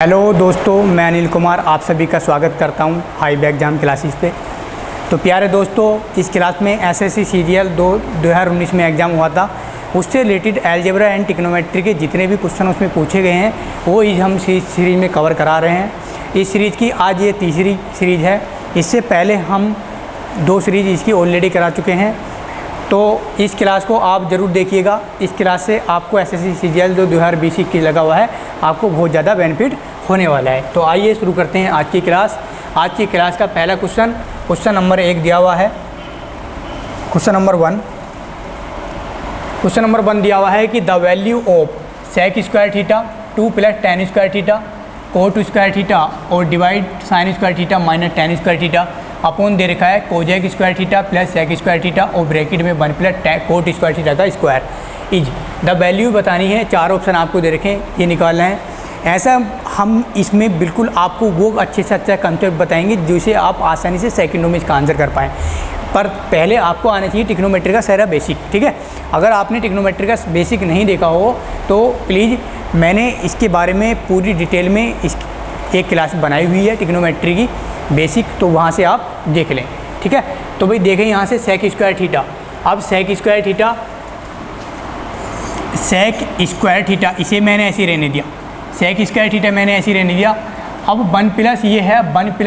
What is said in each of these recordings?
Hello दोस्तों, मैं अनिल कुमार आप सभी का स्वागत करता हूं हाई बैक एग्जाम क्लासेस पे। तो प्यारे दोस्तों, इस क्लास में एसएससी सीजीएल 2019 में एग्ज़ाम हुआ था, उससे रिलेटेड अलजेब्रा एंड ट्रिग्नोमेट्री के जितने भी क्वेश्चन उसमें पूछे गए हैं वो हम सीरीज़ में कवर करा रहे हैं। इस सीरीज़ की आज ये तीसरी सीरीज़ है। इससे पहले हम 2 सीरीज़ इसकी ऑलरेडी करा चुके हैं, तो इस क्लास को आप ज़रूर देखिएगा। इस क्लास से आपको एसएससी सीजीएल जो 2020 की लगा हुआ है आपको बहुत ज़्यादा बेनिफिट होने वाला है। तो आइए शुरू करते हैं आज की क्लास। आज की क्लास का पहला क्वेश्चन नंबर 1 दिया हुआ है। क्वेश्चन नंबर 1 दिया हुआ है कि the value of sec square theta 2 + tan square theta cot square theta और divide sine square theta minus tan square theta upon दे रखा है cosec square theta plus sec square theta और ब्रैकेट में 1 + कोट स्क्वायर थीटा का square is the value बतानी है। 4 option आपको दे रखे हैं, ये निकालना है। ऐसा हम इसमें बिल्कुल आपको वो अच्छे से अच्छा कंसेप्ट बताएंगे जिसे आप आसानी से सेकंडों में इसका आंसर कर पाएँ। पर पहले आपको आना चाहिए ट्रिग्नोमेट्री का सारा बेसिक, ठीक है। अगर आपने ट्रिग्नोमेट्री का बेसिक नहीं देखा हो तो प्लीज़ मैंने इसके बारे में पूरी डिटेल में एक क्लास बनाई हुई है ट्रिग्नोमेट्री की बेसिक, तो वहाँ से आप देख लें, ठीक है। तो भाई देखें यहाँ से सेक स्क्वायर थीटा। अब सेक स्क्वायर थीटा इसे मैंने ऐसे रहने दिया, सेक स्क्वायर थीटा मैंने ऐसे रहने दिया। अब 1 प्लस ये है 1 +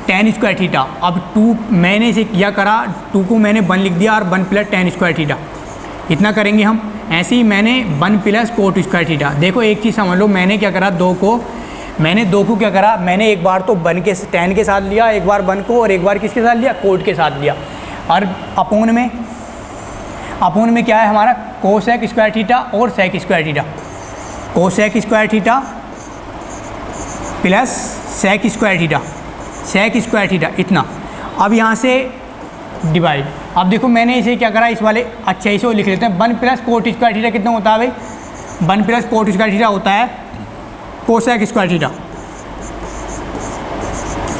tan स्क्वायर थीटा। अब 2 मैंने इसे क्या करा, 2 को मैंने 1 लिख दिया और 1 + tan स्क्वायर थीटा इतना करेंगे हम। ऐसे ही मैंने 1 + कोट स्क्वायर थीटा। देखो एक चीज़ समझ लो, मैंने क्या करा, 2 को क्या करा, मैंने एक बार तो 1 के tan के साथ लिया, एक बार 1 को और एक बार किसके साथ लिया, कोट के साथ लिया। और अपोन में क्या है हमारा, कोसेक स्क्वायर थीटा और sec square theta. Cosec square theta plus sec square theta इतना। अब यहाँ से डिवाइड। अब देखो मैंने इसे क्या करा, इस वाले अच्छा इसे लिख लेते हैं। 1 + कोट स्क्वायर थीटा कितना होता है भाई, 1 + कोट स्क्वायर थीटा होता है cosec square theta.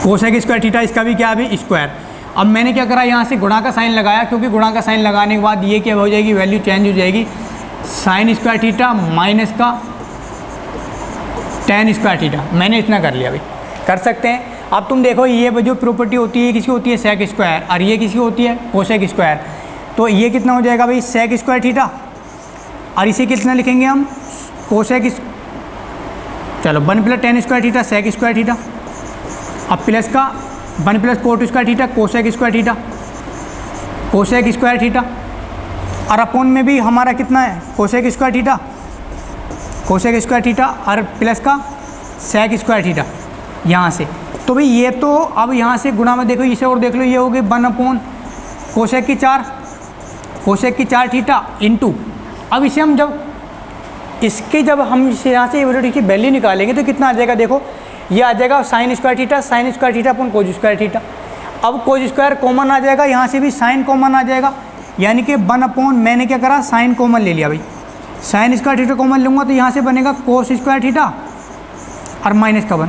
Cosec square theta इसका भी क्या है भाई, स्क्वायर। अब मैंने क्या करा, यहाँ से गुणा का साइन लगाया, क्योंकि गुणा का साइन लगाने के बाद ये क्या हो जाएगी, वैल्यू चेंज हो जाएगी। साइन स्क्वायर थीटा माइनस का tan स्क्वायर थीटा। मैंने इतना कर लिया भाई, कर सकते हैं। अब तुम देखो ये जो प्रॉपर्टी होती है किसकी होती है, सेक स्क्वायर, और ये किसकी होती है, कोसेक स्क्वायर। तो ये कितना हो जाएगा भाई, सेक स्क्वायर थीटा, और इसे कितना लिखेंगे हम, कोसेक, चलो 1 + tan square theta sec square theta. अब प्लस का 1 + cot square theta cosec square theta. और अपोन में भी हमारा कितना है, कोसेक स्क्वायर थीटा और प्लस का सेक स्क्वायर थीटा यहाँ से। तो भाई ये तो अब यहाँ से गुणा में देखो, इसे और देख लो, ये हो गई 1 कोसेक की 4 थीटा इंटू। अब इसे हम जब हम इसे यहाँ से वैल्यू की वैल्यू निकालेंगे तो कितना आ जाएगा, देखो ये आ जाएगा साइन स्क्वायर थीटा अपन कोज स्क्वायर थीटा। अब कोज स्क्वायर कॉमन आ जाएगा, यहाँ से भी साइन कॉमन आ जाएगा, यानी कि 1 मैंने क्या करा, साइन कॉमन ले लिया भाई। साइन स्क्वायर थीटा कॉमन लूँगा तो यहाँ से बनेगा कोस स्क्वायर थीटा और माइनस का 1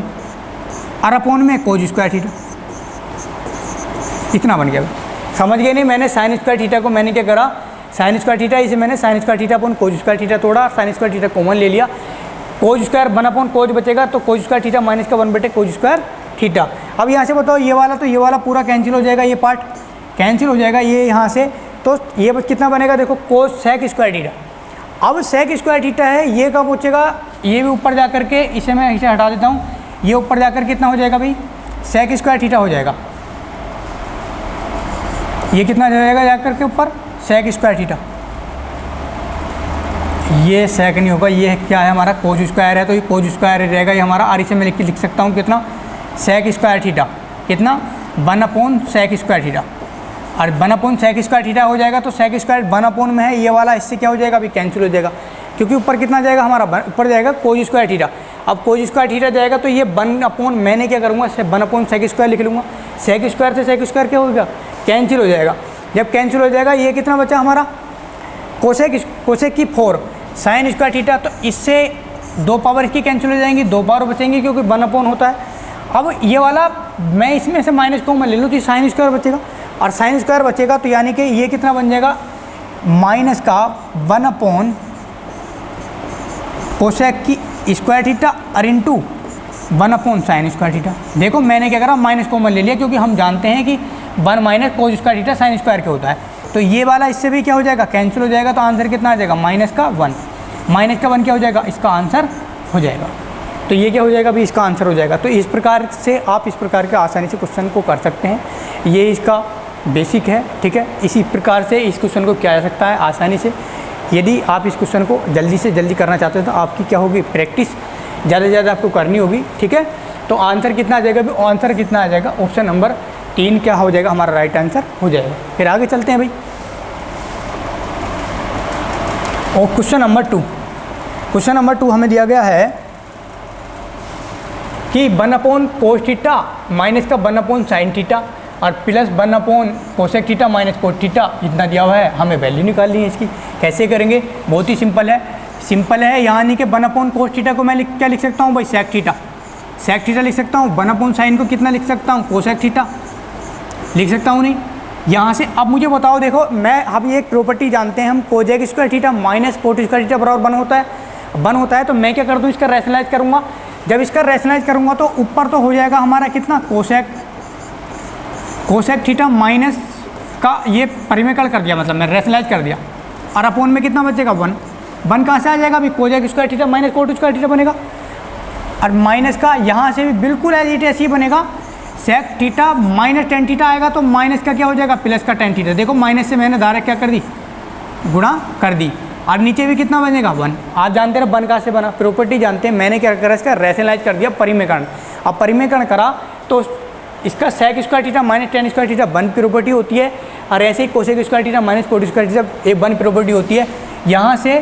और अपोन में कोज स्क्वायर थीटा, इतना बन गया। समझ गए नहीं, मैंने साइन स्क्वायर थीटा को मैंने क्या करा, साइन स्क्वायर थीटा इसे मैंने साइन स्क्वायर थीटा अपन कोज स्क्वायर थीटा तोड़ा, साइन स्क्वायर थीटा कॉमन ले लिया। कोज स्क्वायर 1 कोज बचेगा तो कोज स्क्वायर थीटा माइनस का 1 कोज स्क्वायर थीटा। अब यहाँ से बताओ ये वाला पूरा कैंसिल हो जाएगा, ये पार्ट कैंसिल हो जाएगा ये यहाँ से। तो ये कितना बनेगा, देखो कोस सेक स्क्वायर थीटा। अब सेक स्क्वायर थीटा है, ये कब पहुँचेगा, ये भी ऊपर जा करके इसे मैं इसे हटा देता हूँ, ये ऊपर जाकर कितना हो जाएगा भाई, सेक स्क्वायर थीटा हो जाएगा। ये कितना जाएगा जाकर के ऊपर, सेक स्क्वायर थीटा। ये सेक नहीं होगा, ये क्या है हमारा कोज स्क्वायर है, तो ये कोज स्क्वायर रहेगा ये हमारा। और इसे मैं लिख सकता हूँ कितना, सेक स्क्वायर थीटा कितना, 1 सेक स्क्वायर थीटा। और 1 सेक स्क्वायर थीटा हो जाएगा तो सेक स्क्वायर 1 में है, ये वाला इससे क्या हो जाएगा अभी कैंसिल हो जाएगा, क्योंकि ऊपर कितना जाएगा हमारा, ऊपर जाएगा कोज स्क्वायर थीटा। अब कोज स्क्वायर थीटा जाएगा तो ये 1 मैंने क्या करूँगा, 1 सेक स्क्वायर लिख लूँगा। सेक स्क्वायर से सेक स्क्वायर क्या होगा, कैंसिल हो जाएगा। जब कैंसिल हो जाएगा ये कितना बचा हमारा, कोसेक की 4 साइन स्क्वायर थीटा। तो इससे 2 पावर इसकी कैंसिल हो जाएंगी, 2 पावर बचेंगे क्योंकि 1 होता है। अब ये वाला मैं इसमें से माइनस को मैं ले लूँ तो साइन स्क्वायर बचेगा, और साइन स्क्वायर बचेगा तो यानी कि ये कितना बन जाएगा, माइनस का 1 कोसेक की स्क्वायर थीटा और into 1 upon sine square theta. देखो मैंने क्या करा, माइनस कॉमन ले लिया, क्योंकि हम जानते हैं कि 1 minus cos square theta sine square के होता है। तो ये वाला इससे भी क्या हो जाएगा, कैंसिल हो जाएगा। तो आंसर कितना आ जाएगा, माइनस का 1। माइनस का 1 क्या हो जाएगा, इसका आंसर हो जाएगा। तो ये क्या हो जाएगा अभी, इसका आंसर हो जाएगा। तो इस प्रकार से आप इस प्रकार के आसानी से क्वेश्चन को कर सकते हैं। ये इसका बेसिक है, ठीक है। इसी प्रकार से इस क्वेश्चन को किया जा सकता है आसानी से। यदि आप इस क्वेश्चन को जल्दी से जल्दी करना चाहते हो तो आपकी क्या होगी, प्रैक्टिस ज़्यादा से ज़्यादा आपको करनी होगी, ठीक है। तो आंसर कितना आ जाएगा अभी, आंसर कितना आ जाएगा, ऑप्शन नंबर 3 क्या हो जाएगा, हमारा राइट आंसर हो जाएगा। फिर आगे चलते हैं भाई। और क्वेश्चन नंबर 2, क्वेश्चन नंबर 2 हमें दिया गया है कि 1 अपॉन कोस थीटा माइनस का 1 अपॉन साइन थीटा और plus 1 upon cosec theta minus cos theta इतना दिया हुआ है। हमें वैल्यू निकालनी है इसकी। कैसे करेंगे, बहुत ही सिंपल है। यहाँ नहीं कि 1 अपॉन कोस थीटा को मैं क्या लिख सकता हूँ भाई, सेक थीटा लिख सकता हूँ। 1 अपॉन साइन को कितना लिख सकता हूँ, कोसेक थीटा लिख सकता हूँ नहीं। यहाँ से अब मुझे बताओ, देखो मैं अब ये एक प्रॉपर्टी जानते हैं हम, Kozak square theta minus cot square theta बराबर 1 होता है। तो मैं क्या कर दूँ, इसका रैशनलाइज करूँगा। जब इसका रैशनलाइज करूँगा तो ऊपर तो हो जाएगा हमारा कितना, कोसेक थीटा माइनस का ये परिमेय कर दिया, मतलब मैं रैशनलाइज कर दिया। और अपॉन में कितना बचेगा, 1 कहाँ से आ जाएगा अभी, Kozak square theta minus cot square theta बनेगा। और माइनस का यहाँ से भी बिल्कुल एज इट ऐसे ही बनेगा, sec theta minus tan theta आएगा तो माइनस का क्या हो जाएगा, प्लस का टेन थीटा। देखो माइनस से मैंने डायरेक्ट क्या कर दी, गुणा कर दी। और नीचे भी कितना बनेगा, 1। आप जानते हैं 1 कहाँ से बना, प्रॉपर्टी जानते हैं। मैंने क्या करा, इसका रैशनलाइज कर दिया, परिमेयकरण। अब परिमेयकरण करा तो इसका sec square theta minus tan square theta 1 property होती है। और ऐसे ही cosec square theta minus cot square theta एक 1 प्रॉपर्टी होती है। यहाँ से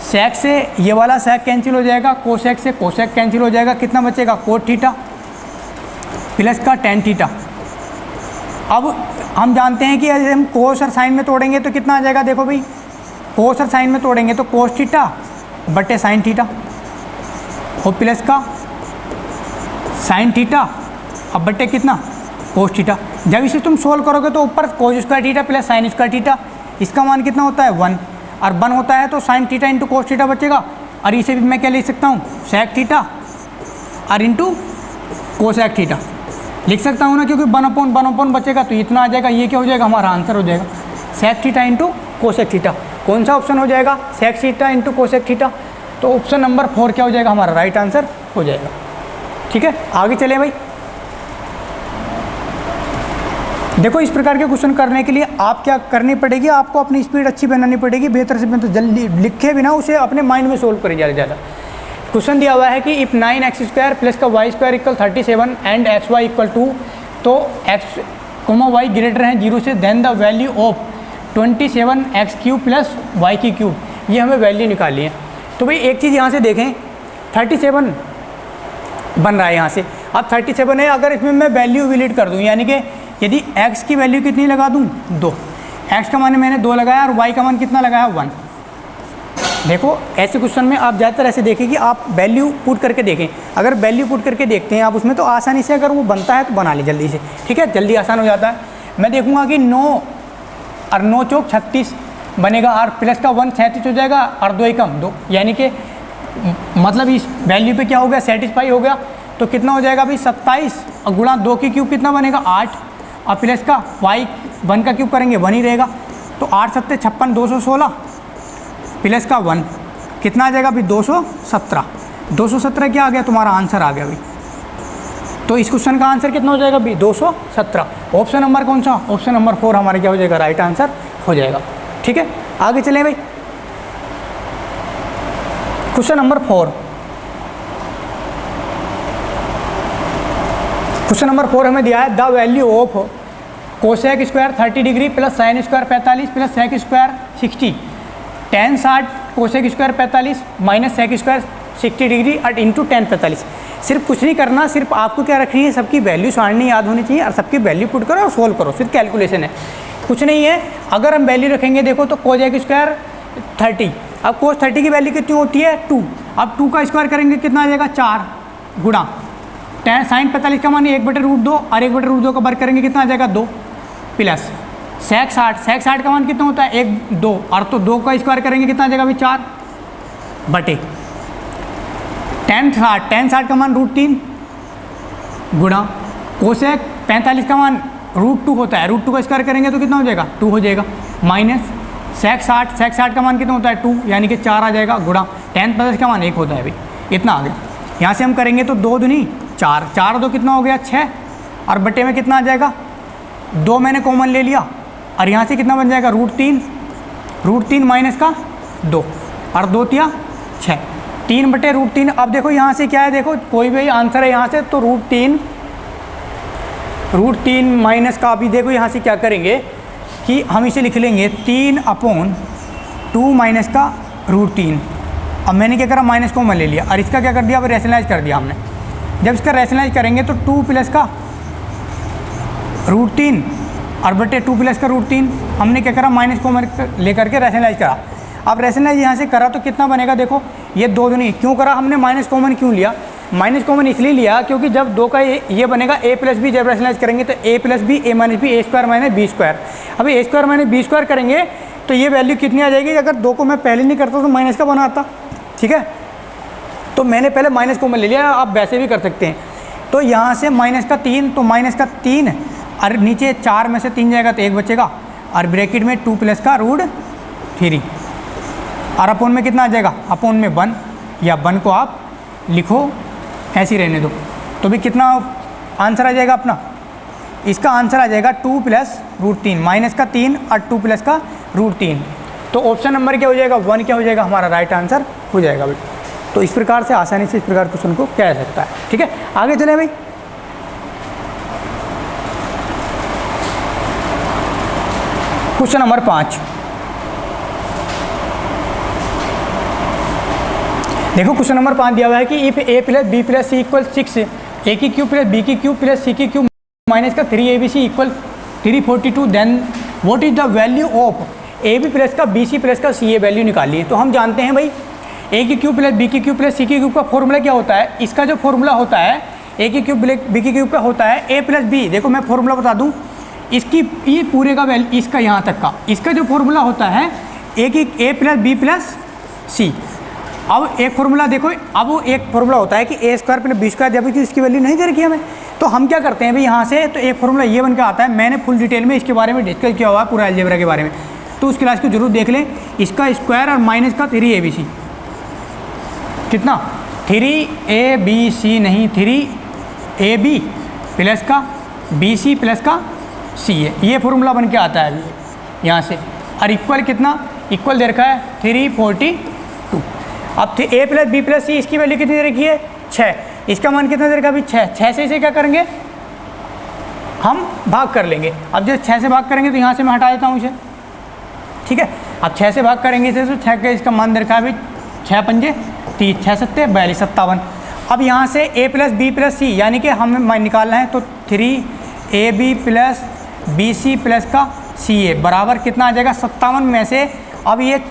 सेक से ये वाला सेक कैंसिल हो जाएगा, कोसेक से कोसेक कैंसिल हो जाएगा। कितना बचेगा, कोट थीटा प्लस का टेन थीटा। अब हम जानते हैं कि यदि हम कोस और साइन में तोड़ेंगे तो कितना आ जाएगा, देखो भाई कोस और साइन में तोड़ेंगे तो कोस थीटा बटे साइन थीटा और प्लस का साइन थीटा अब बटे कितना, कोस थीटा। जब इसे तुम सोल्व करोगे तो ऊपर cos square theta plus sine square theta, इसका मान कितना होता है, 1। और 1 होता है तो sine theta into cos theta बचेगा। और इसे भी मैं क्या लिख सकता हूँ, सेक थीटा और इंटू कोसेक थीटा लिख सकता हूँ ना, क्योंकि 1 अपॉन बचेगा तो इतना आ जाएगा। ये क्या हो जाएगा, हमारा आंसर हो जाएगा sec theta into cosec theta. कौन सा ऑप्शन हो जाएगा, sec theta into cosec theta. तो ऑप्शन नंबर 4 क्या हो जाएगा, हमारा राइट आंसर हो जाएगा। ठीक है, आगे चले भाई। देखो इस प्रकार के क्वेश्चन करने के लिए आप क्या करनी पड़ेगी, आपको अपनी स्पीड अच्छी बनानी पड़ेगी, बेहतर से बेहतर जल्दी लिखे बिना उसे अपने माइंड में सोल्व करें ज़्यादा। क्वेश्चन दिया हुआ है कि इफ़ 9x² प्लस का y² equal 37 and xy equal 2, तो x, y ग्रेटर हैं 0 से, then the value of 27x³ plus y³ ये हमें वैल्यू निकालनी है। तो भाई एक चीज़ यहाँ से देखें, 37 बन रहा है यहाँ से। अब 37 है, अगर इसमें मैं वैल्यू विलिट कर दूँ, यानी कि यदि x की वैल्यू कितनी लगा दूँ, 2, x का मान मैंने 2 लगाया और y का मान कितना लगाया, 1। देखो ऐसे क्वेश्चन में आप ज़्यादातर ऐसे देखें कि आप वैल्यू पुट करके देखें। अगर वैल्यू पुट करके देखते हैं आप उसमें, तो आसानी से अगर वो बनता है तो बना ले जल्दी से, ठीक है, जल्दी आसान हो जाता है। मैं देखूंगा कि 9 और 9 चौक 36 बनेगा, और प्लस का 1 37 हो जाएगा, और 2 एकम 2, यानी कि मतलब इस वैल्यू पे क्या हो गया, सेटिस्फाई हो गया। तो कितना हो जाएगा अभी 27 और गुणा 2 की क्यूब कितना बनेगा, 8, और प्लस का y 1 का क्यूब करेंगे 1 ही रहेगा। तो 8 7 56 216 प्लस का 1 कितना आ जाएगा अभी, 217। 217 क्या आ गया, तुम्हारा आंसर आ गया अभी। तो इस क्वेश्चन का आंसर कितना हो जाएगा अभी, 217। ऑप्शन नंबर कौन सा, ऑप्शन नंबर 4 हमारे क्या हो जाएगा, राइट आंसर हो जाएगा। ठीक है, आगे चलें भाई। क्वेश्चन नंबर 4, क्वेश्चन नंबर 4 हमें दिया है, the value of cosec square 30 degree plus sine square 45 plus sec square 60, tan 60 cosec square 45 minus sec square 60 degree और इंटू tan 45। सिर्फ कुछ नहीं करना, सिर्फ आपको क्या रखनी है, सबकी वैल्यू सारणी याद होनी चाहिए और सबकी वैल्यू पुट करो और सोल्व करो, सिर्फ कैलकुलेशन है, कुछ नहीं है। अगर हम वैल्यू रखेंगे, देखो तो कोसेक स्क्वायर 30, अब कोस 30 की वैल्यू कितनी होती है, 2। अब 2 का स्क्वायर करेंगे कितना आ जाएगा, 4 गुणा tan साइन 45 का मान 1/√2 और 1/√2 का वर्ग करेंगे कितना आ जाएगा, 2 प्लस सेक 60 का मान कितना होता है, 1 2, और तो 2 का स्क्वायर करेंगे कितना आ जाएगा अभी, 4 बटे tan 60 का मान √3 गुणा कोसेक 45 का मान √2 होता है, √2 का स्क्वायर करेंगे तो कितना हो जाएगा 2 हो जाएगा, माइनस सेक 60 का मान कितना होता है 2 यानी कि 4 आ जाएगा, गुणा tan 50 का मान 1 होता है भाई, इतना आ गया। यहाँ से हम करेंगे तो 2 दूनी 4, 4 2 कितना हो गया 6, और बटे में कितना आ जाएगा 2 मैंने कॉमन ले लिया, और यहाँ से कितना बन जाएगा √3 माइनस का 2, और 2 तिया 6, 3 बटे √3। अब देखो यहाँ से क्या है, देखो कोई भी आंसर है यहाँ से तो √3 माइनस का, अभी देखो यहाँ से क्या करेंगे कि हम इसे लिख लेंगे 3/2 माइनस का √3। अब मैंने क्या करा माइनस कॉमन ले लिया, और इसका क्या कर दिया अब रैशनलाइज कर दिया हमने। जब इसका रैशनलाइज करेंगे तो 2 प्लस का √3 और बटे 2 प्लस का √3, हमने क्या करा माइनस कॉमन लेकर के रैशनलाइज करा। अब रैशनलाइज यहाँ से करा तो कितना बनेगा, देखो ये 2 दूनी, क्यों करा हमने माइनस कॉमन क्यों लिया, माइनस कॉमन इसलिए लिया क्योंकि जब 2 का ये बनेगा a प्लस बी, जब रैशनलाइज करेंगे तो a plus b a minus b a² minus b square. अभी a² माइनस बी स्क्वायर करेंगे तो ये वैल्यू कितनी आ जाएगी, अगर 2 को मैं पहले नहीं करता तो माइनस का बनाता, ठीक है, तो मैंने पहले माइनस कॉमन ले लिया, आप वैसे भी कर सकते हैं। तो यहाँ से माइनस का 3, तो माइनस का 3 और नीचे 4 में से 3 जाएगा तो 1 बचेगा, और ब्रैकेट में 2 प्लस का √3, और अपोन में कितना आ जाएगा, अपोन में 1, या 1 को आप लिखो ऐसे ही रहने दो, तो भी कितना आंसर आ जाएगा अपना, इसका आंसर आ जाएगा 2 प्लस √3, माइनस का 3 और 2 प्लस का √3। तो ऑप्शन नंबर क्या हो जाएगा 1 क्या हो जाएगा, हमारा राइट आंसर हो जाएगा भाई। तो इस प्रकार से आसानी से इस प्रकार क्वेश्चन को कह सकता है, ठीक है। आगे चले भाई, क्वेश्चन नंबर 5। देखो क्वेश्चन नंबर 5 दिया हुआ है कि if a plus b plus c equal 6, a की क्यूब प्लस बी की क्यूब प्लस सी की क्यूब माइनस का 3abc equal 342, then what is the value of ab plus का bc प्लस का ca वैल्यू निकालिए। तो हम जानते हैं भाई a की क्यूब प्लस बी की क्यूब प्लस सी की क्यूब का फॉर्मूला क्या होता है, इसका जो फॉर्मूला होता है a की क्यूब बी की क्यूब का होता है a प्लस बी। देखो मैं फॉर्मूला बता दूँ, इसकी ये पूरे का वैल्यू, इसका यहाँ तक का, इसका जो फॉर्मूला होता है a प्लस बी प्लस सी। अब एक फॉर्मूला देखो, अब वो एक फॉर्मूला होता है कि a² प्लस b², जब कि इसकी वैल्यू नहीं दे रखी है हमें, तो हम क्या करते हैं भाई यहाँ से, तो एक फॉर्मूला ये बन के आता है, मैंने फुल डिटेल में इसके बारे में डिस्कस किया हुआ है पूरा अलजेब्रा के बारे में, तो उस क्लास को जरूर देख लें। इसका स्क्वायर और माइनस का 3abc कितना 3abc नहीं 3ab प्लस का bc प्लस का ca, ये फॉर्मूला बन के आता है अभी यहाँ से, और इक्वल कितना, इक्वल दे रखा है 342। अब a प्लस बी प्लस सी, इसकी वैल्यू कितनी दे रखी है 6, इसका मान कितना दे रखा अभी 6 से इसे क्या करेंगे हम भाग कर लेंगे। अब जब 6 से भाग करेंगे तो यहाँ से मैं हटा देता हूँ इसे, ठीक है। अब 6 से भाग करेंगे इसे तो 6 का इसका मान दे रखा है अभी 6 पंजे 30, 6 सत्ते 42, 57। अब यहाँ से a प्लस बी प्लस सी यानी कि हमें निकालना है, तो 3ab प्लस bc प्लस का ca बराबर कितना आ जाएगा 57 में से। अब ये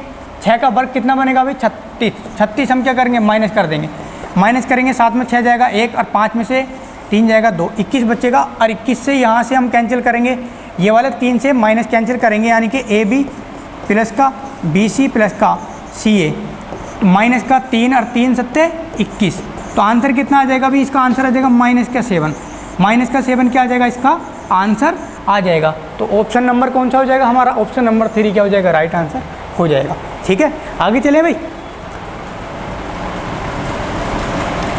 6 का वर्ग कितना बनेगा अभी 36 हम क्या करेंगे माइनस कर देंगे, माइनस करेंगे 7 में 6 जाएगा 1 और 5 में से 3 जाएगा 2, 21 बचेगा, और 21 से यहाँ से हम कैंसिल करेंगे, ये वाले 3 से माइनस कैंसिल करेंगे, यानी कि ab प्लस का bc प्लस का ca, माइनस का 3 और 3 सत्ते 21, तो आंसर कितना आ जाएगा अभी, इसका आंसर आ जाएगा माइनस का 7, माइनस का 7 क्या आ जाएगा, इसका आंसर आ जाएगा। तो ऑप्शन नंबर कौन सा हो जाएगा हमारा, ऑप्शन नंबर 3 क्या हो जाएगा, राइट आंसर हो जाएगा, ठीक है। आगे चले भाई,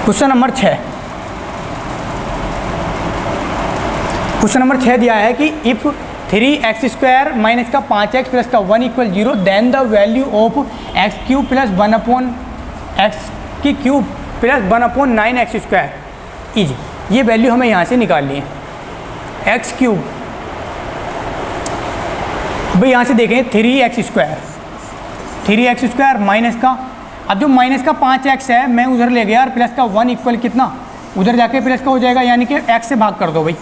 क्वेश्चन नंबर 6। क्वेश्चन नंबर 6 दिया है कि इफ 3x² माइनस का 5x प्लस का 1 equal 0, then the value of x³ plus 1/x की क्यूब प्लस 1/9x² इज, ये वैल्यू हमें यहाँ से निकालनी है x³ भाई। यहाँ से देखें 3x² माइनस का, अब जो माइनस का 5x है मैं उधर ले गया और प्लस का 1 इक्वल कितना, उधर जाके प्लस का हो जाएगा, यानी कि x से भाग कर दो भाई,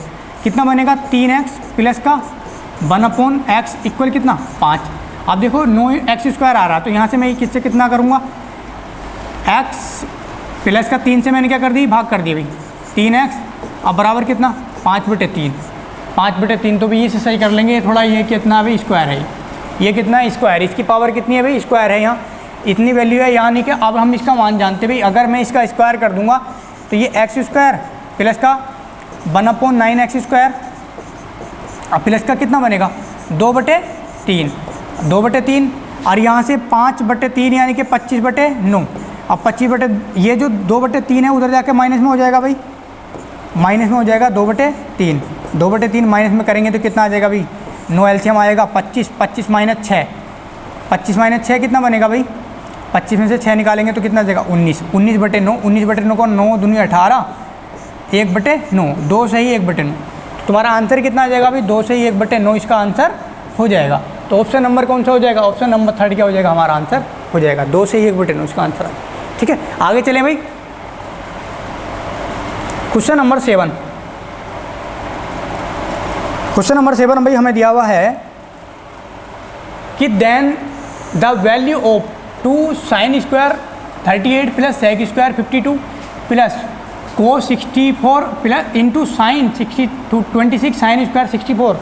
कितना बनेगा 3x प्लस का 1/x इक्वल कितना 5। अब देखो 9x² आ रहा है, तो यहाँ से मैं किससे कितना करूँगा, x प्लस का 3 से मैंने क्या कर दी, भाग कर दी भाई 3x, अब बराबर कितना 5/3, 5/3, तो भाई ये से सही कर लेंगे थोड़ा, ये कितना भाई स्क्वायर है, ये कितना है स्क्वायर, इसकी पावर कितनी है भाई स्क्वायर है यहाँ, इतनी वैल्यू है, यानी कि अब हम इसका मान जानते भाई, अगर मैं इसका स्क्वायर कर दूंगा तो ये एक्स स्क्वायर प्लस का 1/9x², अब प्लस का कितना बनेगा 2/3, 2/3, और यहाँ से 5/3 यानी कि 25/9। अब 25 ये जो 2/3 है उधर जाके माइनस में हो जाएगा भाई, माइनस में हो जाएगा 2/3, 2/3 माइनस में करेंगे तो कितना आ जाएगा भाई, 9 एलसीएम आएगा 25, 25 - 6, 25 - 6 कितना बनेगा भाई, 25 में से 6 निकालेंगे तो कितना आ जाएगा 19, 19/9, 19/9 को 9 दूनी 18, 1/9, 2 सही 1/9, तुम्हारा आंसर कितना आ जाएगा भाई 2 सही 1/9 इसका आंसर हो जाएगा। तो ऑप्शन नंबर कौन सा हो जाएगा, ऑप्शन नंबर 3 क्या हो जाएगा, हमारा आंसर हो जाएगा 2 सही 1/9 इसका आंसर है। ठीक है, आगे चलें भाई, क्वेश्चन नंबर 7। क्वेश्चन नंबर 7 भाई हमें दिया हुआ है कि then the value of 2 sin² 38 plus sec² 52 plus cos 64 plus into sine 26 sin² 64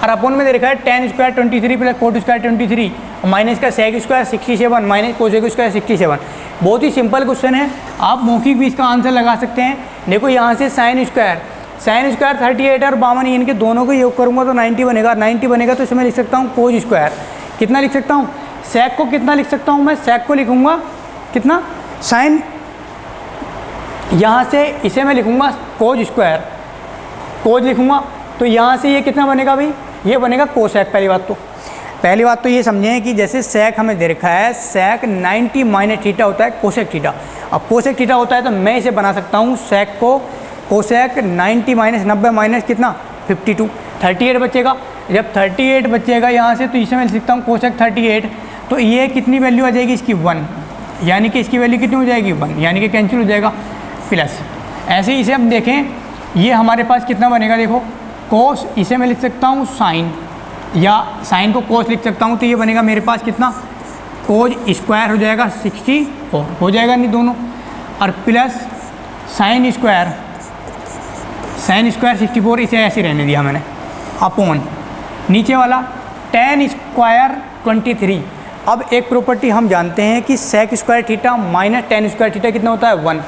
और अपन में दे रखा है tan² 23 प्लस cot² 23 माइनस का sec² 67 माइनस cos² 67। बहुत ही सिंपल क्वेश्चन है, आप मौखिक भी इसका आंसर लगा सकते हैं। देखो यहाँ से sin² 38 और 52 इनके दोनों को योग करूँगा तो 90 बनेगा, 90 बनेगा तो इसमें लिख सकता हूँ cos², कितना लिख सकता हूँ, sec को कितना लिख सकता हूँ मैं, sec को लिखूँगा कितना sin, यहाँ से इसे मैं लिखूँगा cos², cos लिखूँगा तो यहाँ से ये कितना बनेगा भाई, ये बनेगा cosec। पहली बात तो ये समझें कि जैसे sec हमें दे रखा है, sec 90 - थीटा होता है cosec थीटा। अब cosec थीटा होता है तो मैं इसे बना सकता हूँ sec को cosec 90 - 90 माइनस कितना 52, 38 बचेगा। जब 38 बचेगा यहाँ से तो इसे मैं लिख सकता हूँ cosec 38, तो ये कितनी वैल्यू आ जाएगी इसकी 1, यानी कि इसकी वैल्यू कितनी हो जाएगी 1, यानी कि कैंसिल हो जाएगा प्लस। ऐसे ही इसे हम देखें, ये हमारे पास कितना बनेगा, देखो cos, इसे मैं लिख सकता हूँ sin, या sin को cos लिख सकता हूँ तो ये बनेगा मेरे पास कितना cos² हो जाएगा 64 हो जाएगा नहीं दोनों, और प्लस sin² 64, इसे ऐसे रहने दिया मैंने, अपॉन नीचे वाला tan² 23। अब एक प्रॉपर्टी हम जानते हैं कि sec² theta minus tan² theta कितना होता है 1,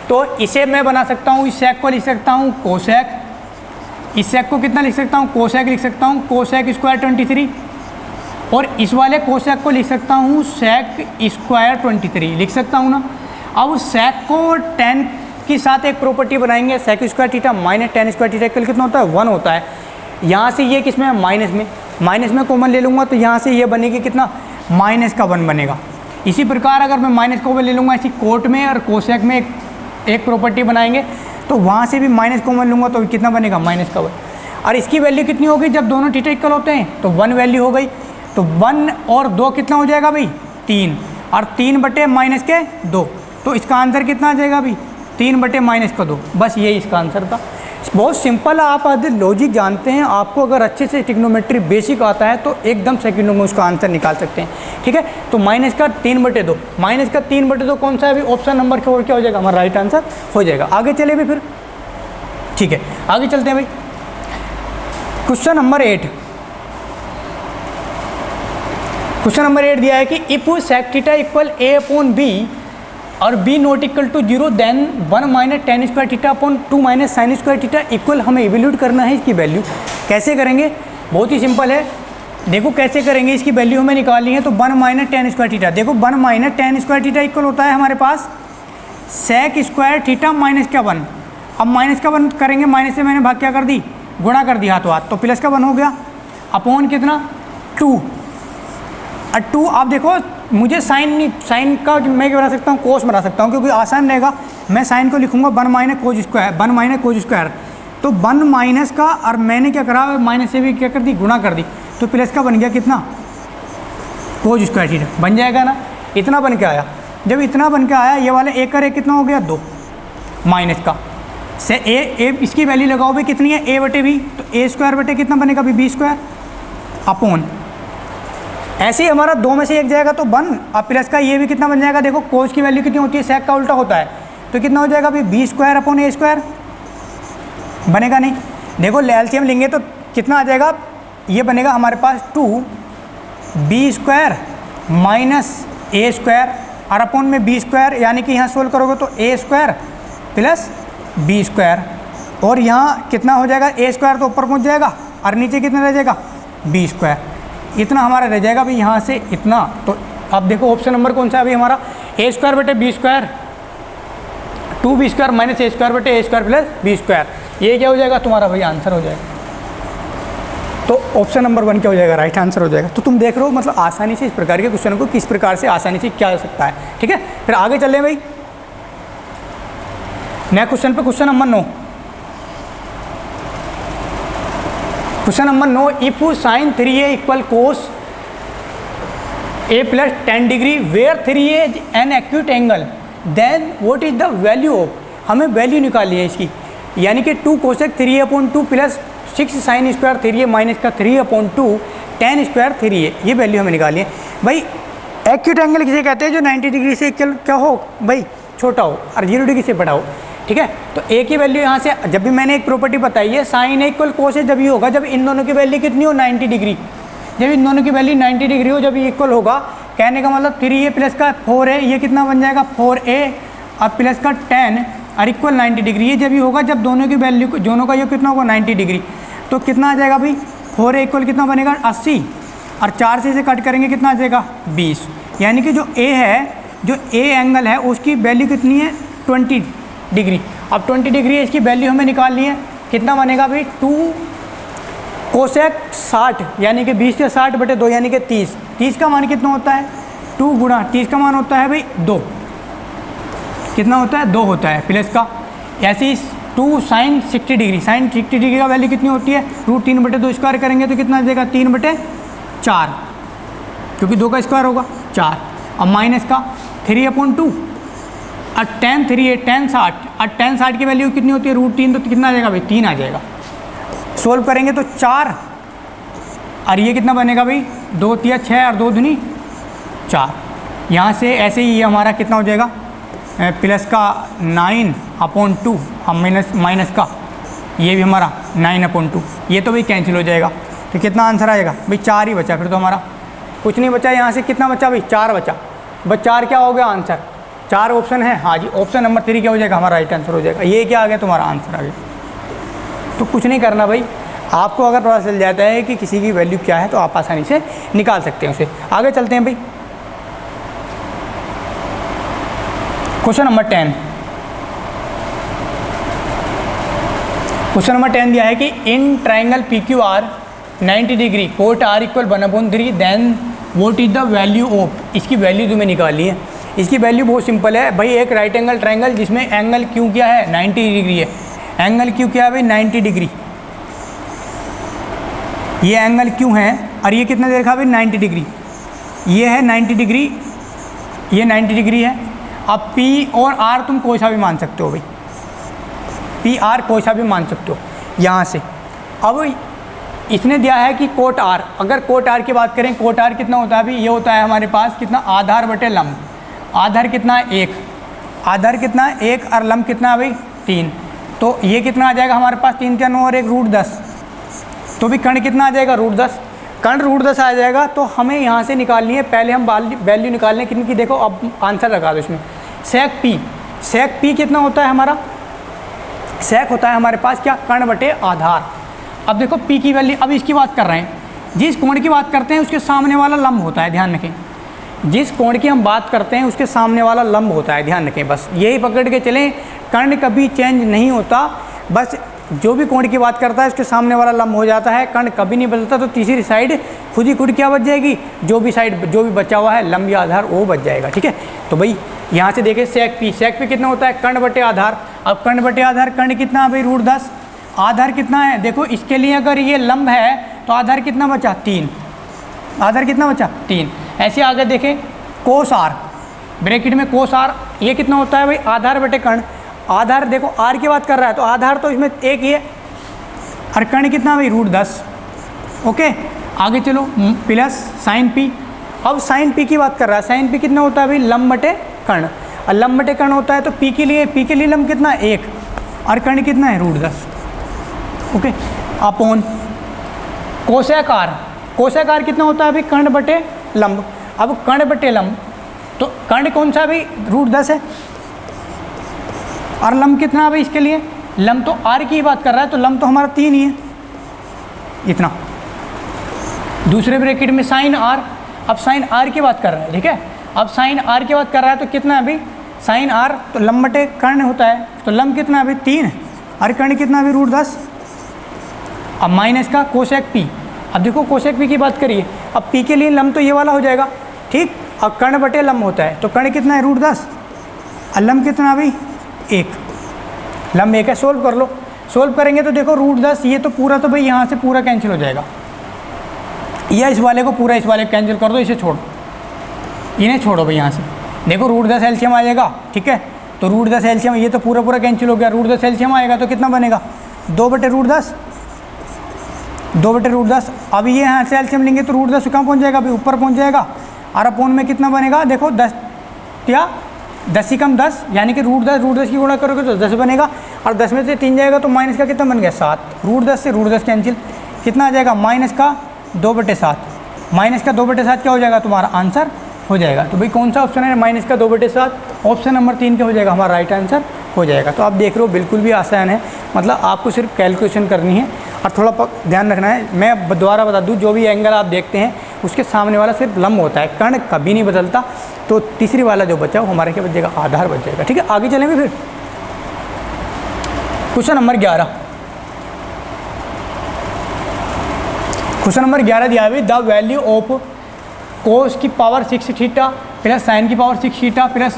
तो इसे मैं बना सकता हूँ, इस sec को लिख सकता हूँ cosec, इस sec को कितना लिख सकता हूँ cosec लिख सकता हूँ cosec² 23, और इस वाले cosec को लिख सकता हूँ sec² 23 लिख सकता हूँ ना। अब sec को tan के साथ एक प्रॉपर्टी बनाएंगे, sec² theta minus tan² theta कितना होता है 1 होता है। यहाँ से ये किस में है माइनस में कॉमन ले लूँगा तो यहाँ से ये बनेगी कितना -1 बनेगा। इसी प्रकार अगर मैं माइनस कॉमन ले लूँगा इसी कोट में और कोसेक में एक प्रॉपर्टी बनाएंगे तो वहाँ से भी माइनस कॉमन लूँगा तो कितना बनेगा -1, और इसकी वैल्यू कितनी होगी जब दोनों थीटा इक्वल होते हैं तो 1 वैल्यू हो गई, तो 1 और 2 कितना हो जाएगा भाई 3, और 3/-2, तो इसका आंसर कितना आ जाएगा भाई 3/-2। बस यही इसका आंसर था। बहुत सिंपल है, आप आधे लॉजिक जानते हैं, आपको अगर अच्छे से ट्रिग्नोमेट्री बेसिक आता है तो एकदम सेकंडों में उसका आंसर निकाल सकते हैं। ठीक है, तो माइनस का 3/2, माइनस का 3/2 कौन सा है अभी ऑप्शन नंबर के, और क्या हो जाएगा हमारा राइट आंसर हो जाएगा। आगे चले भी फिर, ठीक है आगे चलते हैं भाई। क्वेश्चन नंबर 8, क्वेश्चन नंबर 8 दिया है कि if sec theta equal a/b और b नॉट इक्वल टू 0 देन 1 - tan² theta upon 2 - sin² theta equal, हमें इवेल्यूट करना है इसकी वैल्यू। कैसे करेंगे, बहुत ही सिंपल है, देखो कैसे करेंगे, इसकी वैल्यू हमें निकालनी है तो 1 - tan² थीटा, देखो 1 - tan² थीटा इक्वल होता है हमारे पास sec² थीटा माइनस का 1। अब माइनस का 1 करेंगे, माइनस से मैंने भाग क्या कर दी गुणा कर दिया हाथों हाथ, तो प्लस का 1 हो गया अपॉन कितना 2, और 2 आप देखो मुझे साइन का मैं क्या बना सकता हूँ कोस बना सकता हूँ क्योंकि आसान रहेगा। मैं साइन को लिखूँगा 1 - cos², तो 1 माइनस का, और मैंने क्या करा माइनस से भी क्या कर दी गुणा कर दी, तो प्लस का बन गया कितना cos² थीटा बन जाएगा ना, इतना बन के आया। जब इतना बन के आया ये वाला 1 और 1 कितना हो गया 2 माइनस का से ए इसकी वैल्यू लगाओ भाई कितनी है a/b, तो a² कितना बनेगा भाई b² अपॉन, ऐसे ही हमारा 2 में से 1 जाएगा तो 1, अब प्लस का ये भी कितना बन जाएगा, देखो कोस की वैल्यू कितनी होती है sec का उल्टा होता है, तो कितना हो जाएगा भाई b² अपॉन a² बनेगा नहीं। देखो एलसीएम लेंगे तो कितना आ जाएगा, ये बनेगा हमारे पास 2b² माइनस ए स्क्वायर और अपॉन में बी स्क्वायर, यानी कि यहाँ सोल्व करोगे तो ए स्क्वायर प्लस बी स्क्वायर, और यहाँ कितना हो जाएगा, ए स्क्वायर तो ऊपर पहुँच जाएगा और नीचे कितना रह जाएगा, बी स्क्वायर। इतना हमारा रह जाएगा भाई यहाँ से इतना। तो अब देखो ऑप्शन नंबर कौन सा है अभी हमारा, ए स्क्वायर बटे B square, 2b square minus A square बटे A square plus B square, ये क्या हो जाएगा तुम्हारा भाई आंसर हो जाएगा। तो ऑप्शन नंबर 1 क्या हो जाएगा, राइट आंसर हो जाएगा। तो तुम देख रहे हो मतलब आसानी से इस प्रकार के क्वेश्चन को किस प्रकार से आसानी से किया जा सकता है, ठीक है। फिर आगे चलें भाई नेक्स्ट क्वेश्चन पे, question number 9। Question number 9, if sine 3a equal cos a plus 10 degree where 3a is an acute angle then what is the value of, हमें वैल्यू निकालनी है इसकी, यानी कि 2 cosec 3a/2 plus 6 sine square 3a minus का 3/2 10 square 3a, ये वैल्यू हमें निकालनी है भाई। एक्यूट एंगल किसे कहते हैं, जो 90 डिग्री से क्या हो भाई छोटा हो और 0 डिग्री से बड़ा हो, ठीक है। तो ए की वैल्यू यहाँ से, जब भी मैंने एक प्रॉपर्टी बताई है साइन ए इक्वल कोस ए, जब ये होगा जब इन दोनों की वैल्यू कितनी हो 90 डिग्री, जब इन दोनों की वैल्यू 90 डिग्री हो, जब ये इक्वल होगा, कहने का मतलब 3a प्लस का 4a, ये कितना बन जाएगा 4a और प्लस का 10 और इक्वल 90 डिग्री, ये जब ये होगा जब दोनों की वैल्यू, दोनों का ये कितना होगा 90 डिग्री, तो कितना आ जाएगा भाई 4a इक्वल कितना बनेगा 80 और 4 से इसे कट करेंगे कितना आ जाएगा 20, यानी कि जो a है, जो a एंगल है उसकी वैल्यू कितनी है 20 डिग्री। अब 20 डिग्री इसकी वैल्यू हमें निकालनी है, कितना बनेगा भाई 2 कोसेक 60, यानी कि 20 से 60 बटे 2 यानी कि 30, 30 का मान कितना होता है 2 गुणा 30 का मान होता है भाई 2, कितना होता है 2 होता है प्लस का, ऐसे ही 2 साइन 60 डिग्री, साइन 60 डिग्री का वैल्यू कितनी होती है √3 बटे 2 स्क्वायर करेंगे तो कितना आ जाएगा 3 बटे 4, क्योंकि 2 का स्क्वायर होगा 4, अब माइनस का 3/2 और tan 3 tan 60 और tan 60 की वैल्यू कितनी होती है √3, तो कितना आ जाएगा भाई 3 आ जाएगा। सोल्व करेंगे तो 4 और ये कितना बनेगा भाई 2 3 6 और 2 दूनी 4, यहाँ से ऐसे ही ये हमारा कितना हो जाएगा प्लस का 9/2 हम माइनस का ये भी हमारा 9/2, ये तो भाई कैंसिल हो जाएगा, तो कितना आंसर आएगा भाई 4 ही बचा, फिर तो हमारा कुछ नहीं बचा, यहाँ से कितना बचा भाई 4 बचा, बस 4 क्या हो गया आंसर, 4 ऑप्शन है, हाँ जी ऑप्शन नंबर 3 क्या हो जाएगा हमारा राइट आंसर हो जाएगा। ये क्या आ गया तुम्हारा आंसर आ गया। तो कुछ नहीं करना भाई, आपको अगर पता चल जाता है कि किसी की वैल्यू क्या है तो आप आसानी से निकाल सकते हैं उसे। आगे चलते हैं भाई, क्वेश्चन नंबर 10। क्वेश्चन नंबर 10 दिया है कि in triangle PQR 90 degree cot R equal 1/3 then what is the value of, इसकी वैल्यू तुम्हें निकालनी है। इसकी वैल्यू बहुत सिंपल है भाई, एक राइट एंगल ट्राइंगल जिसमें एंगल क्यू क्या है 90 डिग्री है, एंगल क्यू क्या है भाई 90 डिग्री, ये एंगल क्यू है और ये कितना दे रखा भाई 90 डिग्री, ये है 90 डिग्री, ये 90 डिग्री है। अब P और R तुम कोई सा भी मान सकते हो भाई, P R कोई सा भी मान सकते हो यहाँ से। अब इसने दिया है कि कोट R, अगर कोट R की बात करें, कोट R कितना होता है भाई, ये होता है हमारे पास कितना आधार बटे लंब, आधार कितना है 1, आधार कितना है 1 और लंब कितना है भाई 3, तो ये कितना आ जाएगा हमारे पास 3 × 9 और 1 √10, तो भी कर्ण कितना आ जाएगा √10, कर्ण √10 आ जाएगा। तो हमें यहाँ से निकालनी है, पहले हम वैल्यू निकालने हैं किन की, देखो अब आंसर लगा दो इसमें, सेक P, सेक P कितना होता है हमारा, सेक होता है हमारे पास क्या कर्ण बटे आधार। अब देखो P की वैल्यू, अब इसकी बात कर रहे हैं, जिस कोण की बात करते हैं उसके सामने वाला लंब होता है, ध्यान रखें, जिस कोण की हम बात करते हैं उसके सामने वाला लंब होता है, ध्यान रखें, बस यही पकड़ के चलें, कर्ण कभी चेंज नहीं होता, बस जो भी कोण की बात करता है उसके सामने वाला लंब हो जाता है, कर्ण कभी नहीं बदलता। तो तीसरी साइड खुद ही खुद क्या बच जाएगी, जो भी साइड जो भी बचा हुआ है लंब या आधार वो बच जाएगा, ठीक है। तो भाई यहाँ से देखें सेक P, सेक P कितना होता है कर्ण बटे आधार, अब कर्ण बटे आधार, कर्ण कितना है भाई √10, आधार कितना है, देखो इसके लिए अगर ये लंब है तो आधार कितना बचा 3, आधार कितना बचा 3। ऐसे आगे देखें कोस R, ब्रैकेट में कोस R, ये कितना होता है भाई आधार बटे कर्ण, आधार देखो R की बात कर रहा है तो आधार तो इसमें 1 ही है और कर्ण कितना भाई √10, ओके। आगे चलो प्लस साइन P, अब साइन P की बात कर रहा है, साइन P कितना होता है भाई लंब बटे कर्ण, और लंब बटे कर्ण होता है तो P के लिए लंब कितना है 1 और कर्ण कितना है √10, okay. Upon cosec R, cosec R कितना होता है भाई कर्ण बटे लंब, अब कर्ण बटे लंब तो कर्ण कौन सा भाई, √10 है। और लंब कितना भाई इसके लिए, लंब तो r की बात कर रहा है, तो लंब तो हमारा 3 ही है, इतना। दूसरे ब्रैकेट में साइन r, अब साइन r की बात कर रहा है, ठीक है। अब साइन r की बात कर रहा है तो कितना है भाई, साइन r तो लंब बटे कर्ण होता है, तो लंब कितना है भाई 3 है, और कर्ण कितना है भाई √10। अब माइनस का कोसेक p, अब देखो कोसेक p की बात करिए, अब p के लिए लंब तो ये वाला हो जाएगा, ठीक। अब कर्ण बटे लंब होता है, तो कर्ण कितना है √10, और लंब कितना है भाई 1, लंब 1 है। सोल्व कर लो, सोल्व करेंगे तो देखो √10, ये तो पूरा तो भाई यहाँ से पूरा कैंसिल हो जाएगा, या इस वाले को पूरा इस वाले कैंसिल कर दो, इसे छोड़ो, इन्हें छोड़ो भाई यहाँ से। देखो √10 एलसीएम आ जाएगा, ठीक है। तो √10 एलसीएम, ये तो पूरा पूरा कैंसिल हो गया, √10 एलसीएम आएगा तो कितना बनेगा 2/√10, 2/√10। अब ये यहाँ से एलसीएम लेंगे तो √10 कहाँ पहुँच जाएगा, अभी ऊपर पहुँच जाएगा, और अपोन में कितना बनेगा, देखो 10 या 10 ही कम 10, यानी कि √10 की गुणा करोगे तो 10 बनेगा, और 10 में से 3 जाएगा तो माइनस का कितना बन गया 7, √10 से √10 कैंसिल, कितना आ जाएगा माइनस का 2/7, माइनस का 2/7 क्या हो जाएगा तुम्हारा आंसर हो जाएगा। तो भाई कौन सा ऑप्शन है माइनस का 2/7, ऑप्शन नंबर 3 क्या हो जाएगा हमारा राइट आंसर हो जाएगा। तो आप देख रहे हो बिल्कुल भी आसान है, मतलब आपको सिर्फ कैलकुलेशन करनी है और थोड़ा ध्यान रखना है। मैं दोबारा बता दूं, जो भी एंगल आप देखते हैं उसके सामने वाला सिर्फ लंब होता है, कर्ण कभी नहीं बदलता। तो तीसरी वाला जो बचा वो हमारे क्या बच जाएगा, आधार बच जाएगा, ठीक है। आगे चलेंगे फिर क्वेश्चन नंबर 11। क्वेश्चन नंबर 11 दिया है, द वैल्यू ऑफ कोस की पावर 6 थीटा प्लस साइन की power 6 theta plus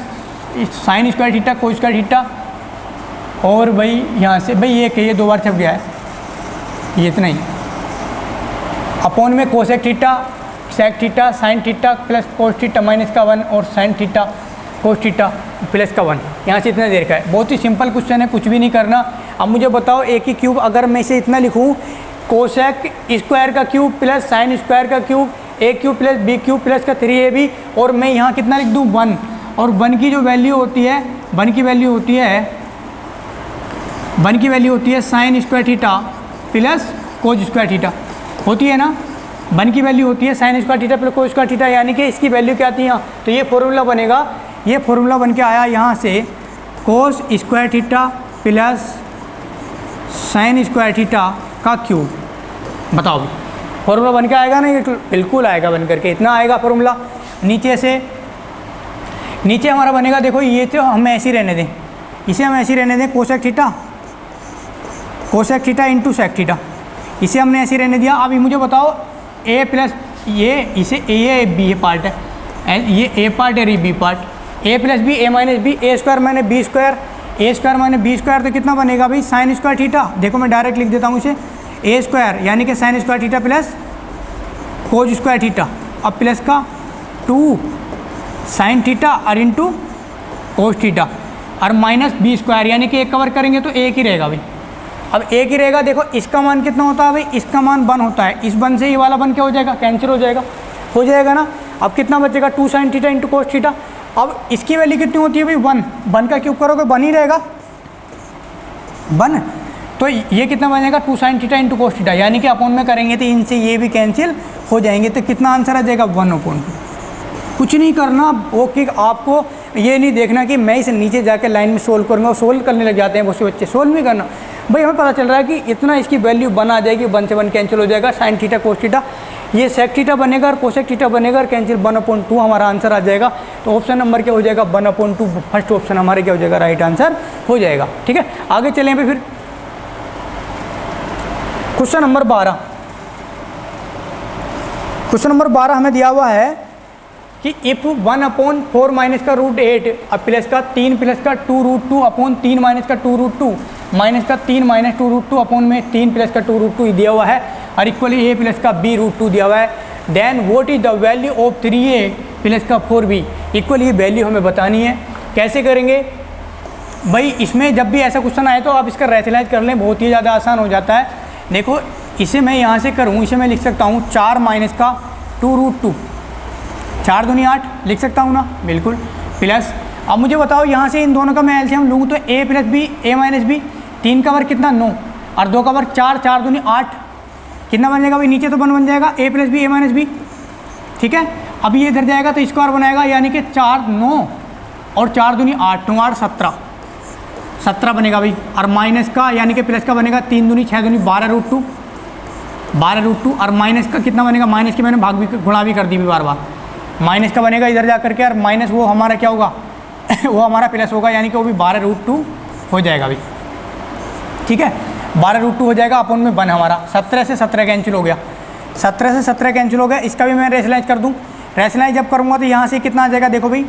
sine square theta cos square theta, और भाई यहाँ से भाई ये 2 बार छप गया है, ये इतना ही, अपोन में cosec theta sec theta sine theta plus cos theta minus का 1 और sine theta cos theta plus का 1, यहाँ से इतना देर का है। बहुत ही सिंपल क्वेश्चन है, कुछ भी नहीं करना। अब मुझे बताओ ए की क्यूब, अगर मैं इसे इतना लिखूँ कोसेक स्क्वायर का क्यूब प्लस साइन स्क्वायर का cube, A cube plus B cube plus का 3ab, और मैं यहाँ कितना लिख दूँ 1, और 1 की जो वैल्यू होती है, 1 की वैल्यू होती है sign square theta plus cos square theta होती है ना, 1 की वैल्यू होती है sign square theta plus cos square theta, यानी कि इसकी वैल्यू क्या आती है यहाँ, तो ये फॉर्मूला बनेगा, ये फॉर्मूला बन के आया यहाँ से cos square theta plus sine square theta का क्यूब। बताओ फॉर्मूला बन के आएगा ना, ये बिल्कुल आएगा बन करके, इतना आएगा फॉर्मूला। नीचे हमारा बनेगा, देखो ये तो हम ऐसे ही रहने दें, इसे हम ऐसे ही रहने दें, cosec theta into sec theta, इसे हमने ऐसे ही रहने दिया। अभी मुझे बताओ ए प्लस ये, इसे ए बी पार्ट है, ये ए पार्ट है, B part, A plus b a minus B, A square minus b square, A square minus b square, तो कितना बनेगा भाई साइन स्क्वायर थीटा। देखो मैं डायरेक्ट लिख देता हूँ इसे, ए स्क्वायर यानी कि sign square theta plus cos square theta, अब प्लस का 2 साइन थीटा और इंटू कोस थीटा, और माइनस बी स्क्वायर यानी कि एक कवर करेंगे तो एक ही रहेगा भाई। अब एक ही रहेगा, देखो इसका मान कितना होता है भाई, इसका मान 1 होता है, इस 1 से ये वाला 1 क्या हो जाएगा, कैंसिल हो जाएगा ना। अब कितना बचेगा 2 sine theta into cos theta. अब इसकी वैल्यू कितनी होती है भाई 1 का क्यूब करोगे 1 ही रहेगा 1, तो ये कितना बनेगा 2 sine theta into cos theta, यानी कि अपोन में करेंगे तो इनसे ये भी कैंसिल हो जाएंगे, तो कितना आंसर आ जाएगा 1/2। कुछ नहीं करना, वो कि आपको ये नहीं देखना कि मैं इसे नीचे जाकर लाइन में सोल्व करूँगा, सोल्व करने लग जाते हैं बहुत से बच्चे, सोल्व नहीं करना भाई। हमें पता चल रहा है कि इतना इसकी वैल्यू 1 आ जाएगी, 1 से 1 कैंसिल हो जाएगा, साइन थीटा कोस थीटा, ये सेक थीटा बनेगा और कोसेक थीटा बनेगा और कैंसिल 1/2 हमारा आंसर आ जाएगा। तो ऑप्शन नंबर क्या हो जाएगा 1/2, फर्स्ट ऑप्शन हमारे क्या हो जाएगा राइट आंसर हो जाएगा, ठीक है। आगे चलें पे फिर क्वेश्चन नंबर 12। क्वेश्चन नंबर 12 हमें दिया हुआ है कि इफ़ 1/4 माइनस का √8 अब प्लस का 3 प्लस का 2√2 अपॉन 3 माइनस का 2√2 माइनस का 3 माइनस 2√2 अपॉन में 3 प्लस का 2√2 दिया हुआ है, और इक्वली a प्लस का b√2 दिया हुआ है। Then what is the value of 3a plus का 4b, इक्वल ये वैल्यू हमें बतानी है। कैसे करेंगे भाई, इसमें जब भी ऐसा क्वेश्चन आए तो आप इसका रैशनलाइज कर लें, बहुत ही ज़्यादा आसान हो जाता है। देखो इसे मैं यहाँ से करूँ, इसे मैं लिख सकता हूँ 4 माइनस का 2√2, 4 दूनी 8 लिख सकता हूँ ना, बिल्कुल, प्लस अब मुझे बताओ यहाँ से इन दोनों का मैं एलसीएम लूँ तो a plus b a minus b, 3 का वर्ग कितना 9 और 2 का वर्ग 4, 4 दूनी 8, कितना बन जाएगा भाई, नीचे तो 1 बन जाएगा, a plus b a minus b, ठीक है। अब ये इधर जाएगा तो स्क्वायर बनाएगा, यानी कि 4 9 और 4 दूनी 8, 9 8 17 बनेगा भाई। और माइनस का यानी कि प्लस का बनेगा 3 दूनी 6 दूनी 12√2 और माइनस का कितना बनेगा, माइनस के मैंने भाग भी गुणा भी कर दी भी बार बार। माइनस का बनेगा इधर जा करके, और माइनस वो हमारा क्या होगा वो हमारा प्लस होगा, यानी कि वो भी 12√2 हो जाएगा भाई। ठीक है, 12√2 हो जाएगा, अपन में 1 हमारा 17 से 17 कैंसिल हो गया, 17 से 17 कैंसिल हो गया। इसका भी मैं रेशनलाइज कर दूँ, रेशनलाइज जब करूँगा तो यहाँ से कितना आ जाएगा, देखो भाई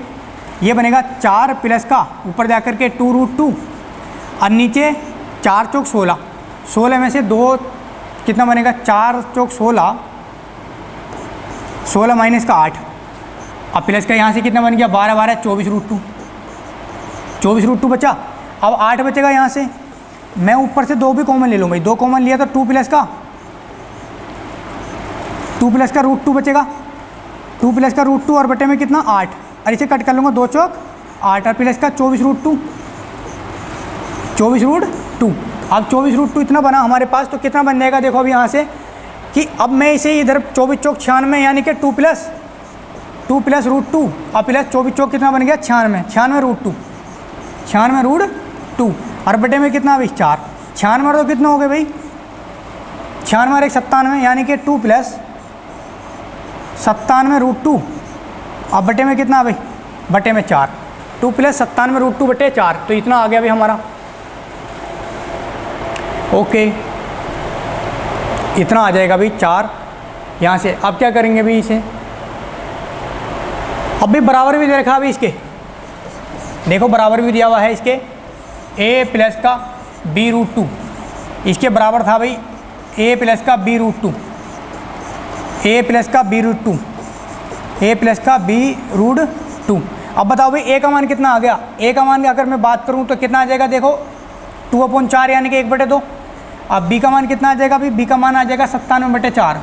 ये बनेगा 4 प्लस का ऊपर जा कर के 2√2 और नीचे 4 चौक 16, 16 में से 2 कितना बनेगा, 4 चौक 16, 16 माइनस का 8, अब प्लस का यहाँ से कितना बन गया 12 12 24√2, 24√2 बचा। अब 8 बचेगा यहाँ से, मैं ऊपर से 2 भी कॉमन ले लूँ भाई, 2 कॉमन लिया तो 2 प्लस का √2 बचेगा, 2 प्लस का √2 और बटे में कितना 8, और इसे कट कर लूँगा 2 चौक 8 और प्लस का 24√2। अब 24√2 इतना बना हमारे पास, तो कितना बन जाएगा देखो अभी यहाँ से कि अब मैं इसे इधर 24 चौक 96 यानी कि 2 प्लस √2 और प्लस 24 चौक कितना बन गया 96 और बटे में कितना अभी 4, 96 तो कितना हो गए भाई 96 और 1 97 यानी कि 2 प्लस 97√2 अब बटे में कितना भाई बटे में 4, 2 प्लस 97√2 बटे 4, तो इतना आ गया भाई हमारा। ओके, इतना आ जाएगा भाई 4 यहाँ से। अब क्या करेंगे भाई इसे, अब भी बराबर भी दे रखा अभी इसके, देखो बराबर भी दिया हुआ है इसके a प्लस का b√2, इसके बराबर था भाई a प्लस का b√2, b√2। अब बताओ भाई a का मान कितना आ गया, a का मान अगर मैं बात करूं तो कितना आ जाएगा, देखो 2/4 यानी कि 1/2। अब b का मान कितना आ जाएगा भाई, b का मान आ जाएगा 97/4,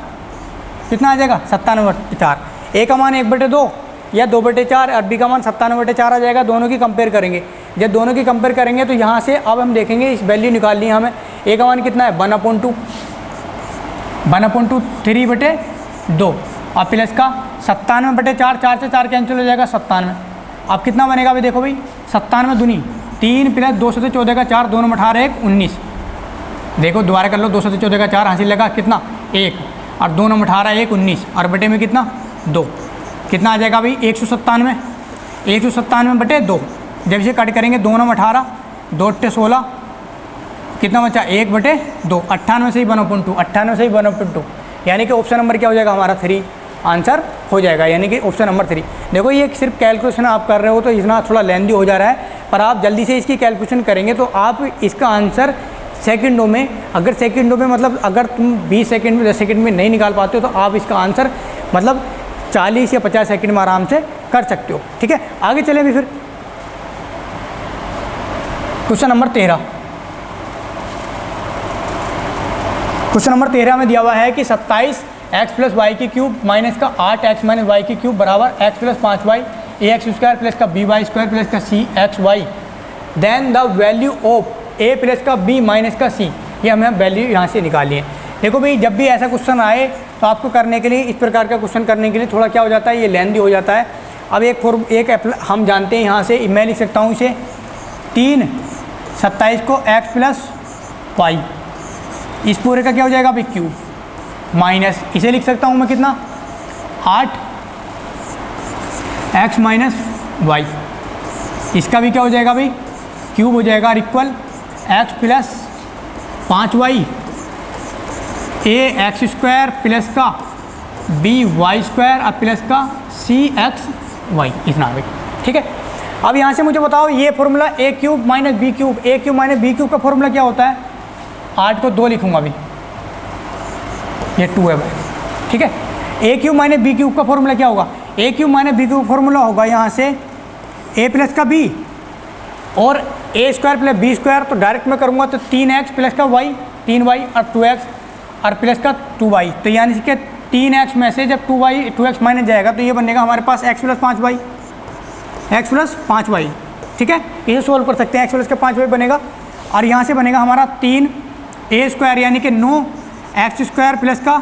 कितना आ जाएगा 97/4। a का मान 1/2 या 2/4 और b का मान 97/4 आ जाएगा। दोनों की कंपेयर करेंगे, जब दोनों की कंपेयर करेंगे तो यहाँ से अब हम देखेंगे इस वैल्यू निकालनी है हमें। a का मान कितना है 1/2, 3/2 और प्लस का 97/4, 4 से 4 कैंसिल हो जाएगा 97। अब कितना बनेगा भाई, देखो भाई 97 दूनी 3 प्लस 2 से 14 का 4, 2 18 1 19। देखो दोबारा कर लो, 2 से 14 का 4 हासिल लगा कितना 1 और 2 18 1 19 और बटे में कितना 2, कितना आ जाएगा भाई 197 बटे 2। जब इसे कट करेंगे 2 9 18 2 8 16 कितना बचा 1/2, 98 से ही 1/2, 98 से ही 1/2, यानी कि ऑप्शन नंबर क्या हो जाएगा हमारा 3 आंसर हो जाएगा, यानी कि ऑप्शन नंबर 3। देखो ये सिर्फ कैलकुलेशन आप कर रहे हो तो इतना थोड़ा लेंदी हो जा रहा है, पर आप जल्दी से इसकी कैलकुलेशन करेंगे तो आप इसका आंसर सेकंडों में, अगर सेकंडों में मतलब अगर तुम 20 सेकंड में 10 सेकंड में नहीं निकाल पाते हो तो आप इसका आंसर मतलब 40 या 50 सेकंड में आराम से कर सकते हो। ठीक है, आगे चले भी फिर क्वेश्चन नंबर 13। क्वेश्चन नंबर 13 में दिया हुआ है कि 27x प्लस वाई की क्यूब माइनस का 8x माइनस वाई की क्यूब बराबर x plus 5y ax square plus का by स्क्वायर प्लस का cxy, then the value of a plus का b माइनस का c। ये हमें वैल्यू यहाँ से निकाली है। देखो भाई जब भी ऐसा क्वेश्चन आए तो आपको करने के लिए, इस प्रकार का क्वेश्चन करने के लिए थोड़ा क्या हो जाता है, ये लेंदी हो जाता है। अब एक हम जानते हैं यहाँ से, मैं लिख सकता हूँ इसे 3 27 को x प्लस वाई, इस पूरे का क्या हो जाएगा भाई क्यूब, माइनस इसे लिख सकता हूँ मैं कितना 8x माइनस वाई, इसका भी क्या हो जाएगा भाई क्यूब हो जाएगा, और equal x plus 5y ax square plus का by स्क्वायर और प्लस का cxy, इतना भाई। ठीक है, अब यहाँ से मुझे बताओ ये formula a cube minus b cube, a cube minus b cube का फॉर्मूला क्या होता है, 8 को 2 लिखूंगा अभी, ये 2 है भाई। ठीक है, a cube minus b cube का फॉर्मूला क्या होगा, a cube minus b cube formula होगा यहाँ से a प्लस का b और a square plus B square, तो डायरेक्ट में करूँगा तो 3x प्लस का y 3y और 2x और प्लस का 2y, तो यानी कि 3x में से जब 2x माइनस जाएगा तो ये बनेगा हमारे पास x प्लस 5y। ठीक है, इसे सोल्व कर सकते हैं, x प्लस का 5y बनेगा और यहाँ से बनेगा हमारा 3a स्क्वायर यानी कि 9x स्क्वायर प्लस का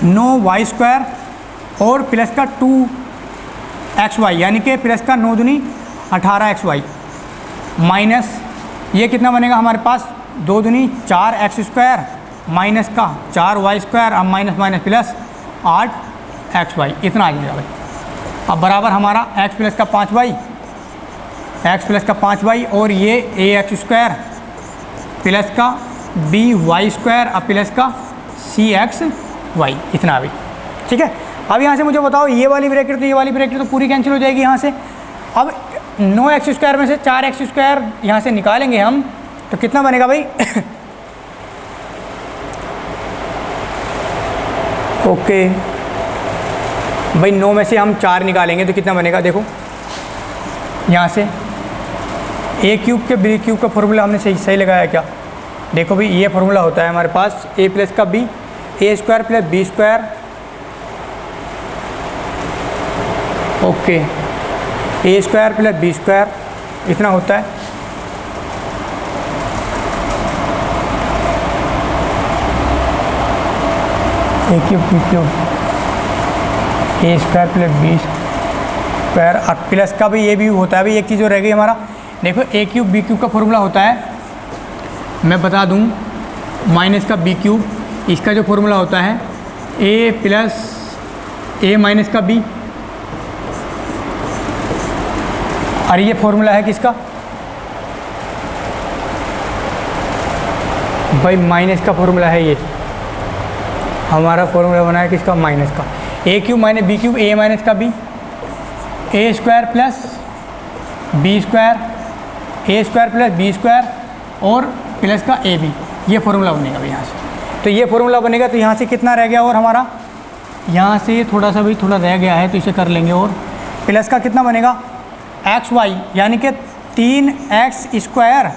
9y स्क्वायर और प्लस का 2xy यानी कि प्लस का 9 दूनी 18xy माइनस ये कितना बनेगा हमारे पास 2 दूनी 4x² माइनस का 4y² अब माइनस माइनस प्लस 8xy इतना आ जाएगा भाई। अब बराबर हमारा x प्लस का 5y और ये ax² प्लस का by² अब प्लस का cxy इतना भी ठीक है। अब यहाँ से मुझे बताओ ये वाली ब्रैकेट तो ये वाली ब्रैकेट तो पूरी कैंसिल हो जाएगी यहाँ से। अब 9x² में से 4x² यहाँ से निकालेंगे हम तो कितना बनेगा भाई ओके भाई 9 में से हम 4 निकालेंगे तो कितना बनेगा, देखो यहाँ से a क्यूब के b क्यूब का फॉर्मूला हमने सही लगाया क्या। देखो भाई ये फॉर्मूला होता है हमारे पास a प्लस का b a² plus b² okay a² plus b² इतना होता है। a cube b cube a² plus b² और प्लस का भी ये भी होता है भाई। एक चीज़ जो रह गई हमारा, देखो a क्यूब b क्यूब का फॉर्मूला होता है, मैं बता दूं माइनस का b क्यूब, इसका जो फॉर्मूला होता है a प्लस a माइनस का b और ये फॉर्मूला है किसका भाई, माइनस का फॉर्मूला है ये हमारा फॉर्मूला बना है किसका, माइनस का। a cube minus b cube a minus का b a² plus b² a² plus b² और प्लस का ab ये फॉर्मूला बनेगा भाई यहाँ से। तो ये फॉर्मूला बनेगा तो यहाँ से कितना रह गया और हमारा यहाँ से थोड़ा सा भी थोड़ा रह गया है तो इसे कर लेंगे। और प्लस का कितना बनेगा xy यानी कि 3x²,